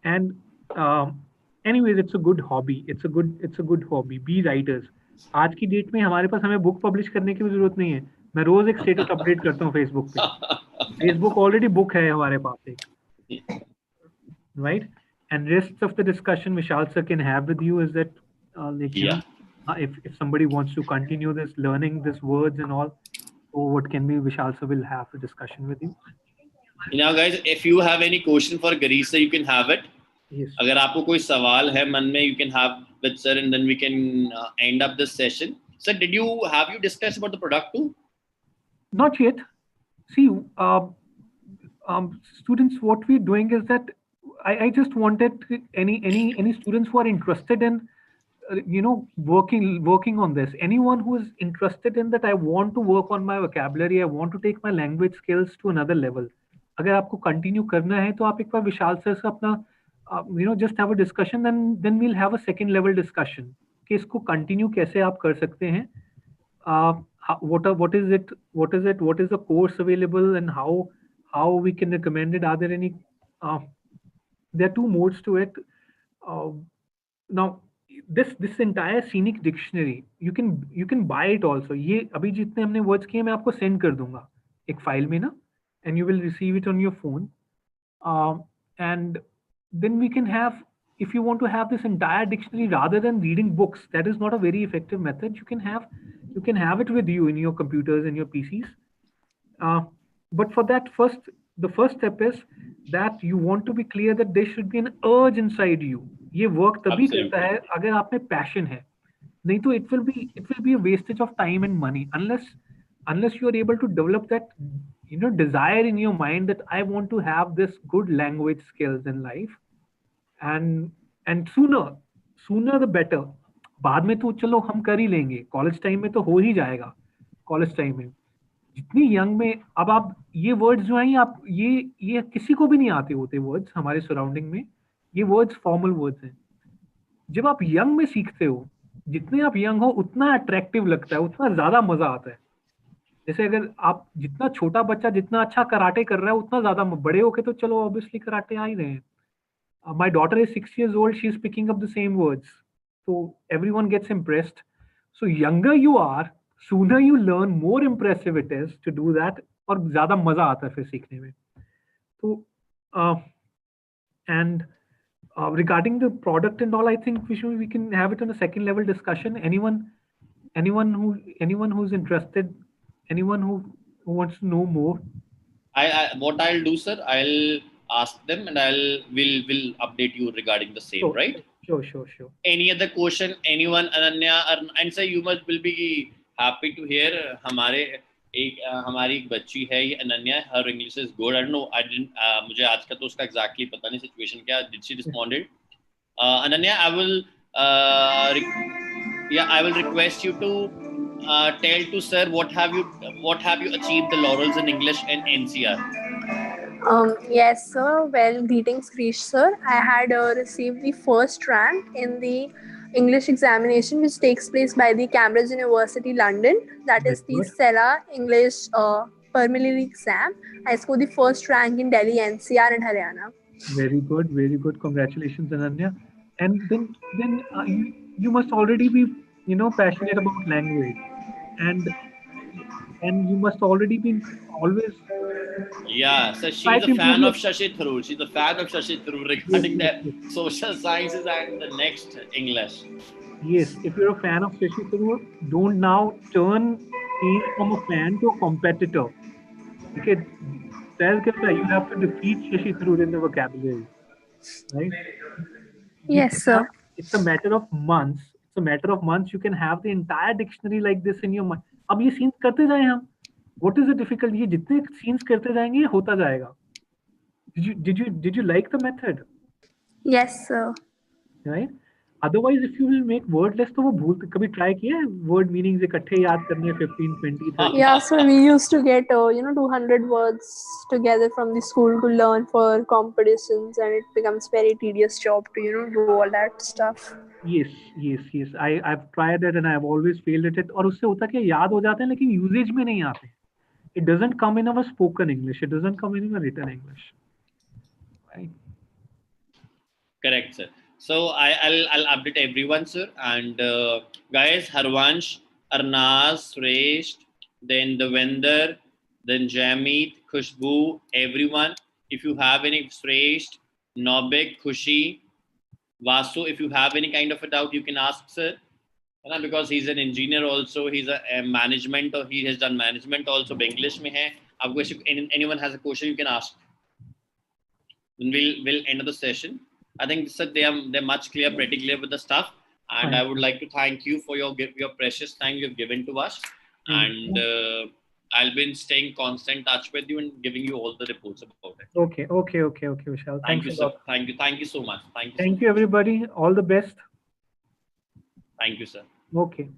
And anyways, it's a good hobby. It's a good hobby. Be writers. आज की date में हमारे पास हमें book publish करने की भी जरूरत नहीं है. मैं रोज एक स्टेटस अपडेट करता हूँ फेसबुक पे. Facebook already book है हमारे पास एक, right? And rest of the discussion Vishal sir can have with you is that like you know, if somebody wants to continue this learning this words and all, or what can be, Vishal sir will have a discussion with you. Now guys, if you have any question for Girish sir, you can have it. Yes. अगर आपको कोई सवाल है मन में, you can have with sir, and then we can end up this session. Sir, have you discussed about the product too? Not yet. See, students, what we're doing is that I just wanted any students who are interested in working on this. Anyone who is interested in that, I want to work on my vocabulary, I want to take my language skills to another level. अगर आपको continue करना है तो आप एक बार विशाल sir से अपना just have a discussion, and then we'll have a second level discussion कि इसको continue कैसे आप कर सकते हैं. What is it? What is the course available, and how we can recommend it? Are there any? There are two modes to it. Now, this entire scenic dictionary, you can buy it also. ये अभी जितने हमने words किए मैं आपको send कर दूंगा एक file में ना, and you will receive it on your phone. And then we can have, if you want to have this entire dictionary rather than reading books, that is not a very effective method. You can have it with you in your computers and your PCs. But for that, the first step is that you want to be clear that there should be an urge inside you. ये work तभी करता है अगर आप में passion है. नहीं तो it will be a wastage of time and money unless you are able to develop that desire in your mind that I want to have this good language skills in life, and sooner the better. बाद में तो चलो हम कर ही लेंगे, college time में तो हो ही जाएगा. कॉलेज टाइम में जितनी यंग में, अब आप ये वर्ड्स जो हैं आप ये किसी को भी नहीं आते होते वर्ड्स हमारे सराउंडिंग में. ये वर्ड्स फॉर्मल वर्ड्स हैं. जब आप यंग में सीखते हो, जितने आप यंग हो उतना अट्रैक्टिव लगता है, उतना ज्यादा मजा आता है. जैसे अगर आप जितना छोटा बच्चा जितना अच्छा कराटे कर रहा है उतना ज्यादा, बड़े होके तो चलो ऑब्वियसली कराटे आ ही रहे हैं. My daughter is 6 years old. She's picking up the same words. So everyone gets impressed. So younger you are, sooner you learn, more impressive it is to do that. और ज़्यादा मज़ा आता है फिर सीखने में. So and regarding the product and all, I think we can have it on a second level discussion. Anyone who's interested, anyone who wants to know more. What I'll do, sir, I'll ask them and will update you regarding the same, right? Sure. Any other question? Anyone? Ananya, and sir, you will be happy to hear. हमारी एक बच्ची है ये Ananya. Her English is good. I don't know. मुझे आज का तो उसका exactly पता नहीं situation क्या. Did she responded? Ananya, I will request you to tell to sir what have you achieved the laurels in English and NCR. Yes, sir. Well, greetings, Girish, sir. I had received the first rank in the English examination, which takes place by the Cambridge University, London. That is the CELA English preliminary exam. I scored the first rank in Delhi, NCR, and Haryana. Very good. Congratulations, Ananya. And then you must already be passionate about language, and you must already be always. Yeah, so she's a fan of Shashi Tharoor. She's a fan of Shashi Tharoor regarding the social sciences and the next English. Yes, if you're a fan of Shashi Tharoor, don't now change from a fan to a competitor. Okay, you have to defeat Shashi Tharoor in the vocabulary, right? Yes, sir. It's a matter of months. You can have the entire dictionary like this in your mind. अब ये scenes करते जाएं हम. What is the difficult? ये जितने scenes करते जाएंगे ये होता जाएगा. Did you like the method? Yes, sir. Right? Otherwise, if you will make word list, तो वो भूल कभी try किया है word meanings इकट्ठे याद करने 15, 20, 30. Yeah, so we used to get 200 words together from the school to learn for competitions, and it becomes very tedious job to do all that stuff. Yes. I've tried that and I've always failed at it. और उससे होता क्या याद हो जाते हैं लेकिन usage में नहीं आते. It doesn't come in our spoken English. It doesn't come in our written English. Right. Correct, sir. So I'll update everyone, sir. And guys, Harvansh, Arnaz, Suresh, then Devender, then Jamit, Khushbu, everyone. If you have any Shrestha, Nobik, Khushi, Vasu, if you have any kind of a doubt, you can ask sir. Because he's an engineer also, he's a management, or he has done management also. English mein hai. If anyone has a question, you can ask. Then we'll end the session. I think sir, they're much pretty clear with the stuff. And I would like to thank you for your precious time you've given to us. And I'll be staying constant touch with you and giving you all the reports about it. Okay, Vishal. Thank you, sir. Thank you so much. Thank you, everybody. All the best. Thank you, sir. Okay.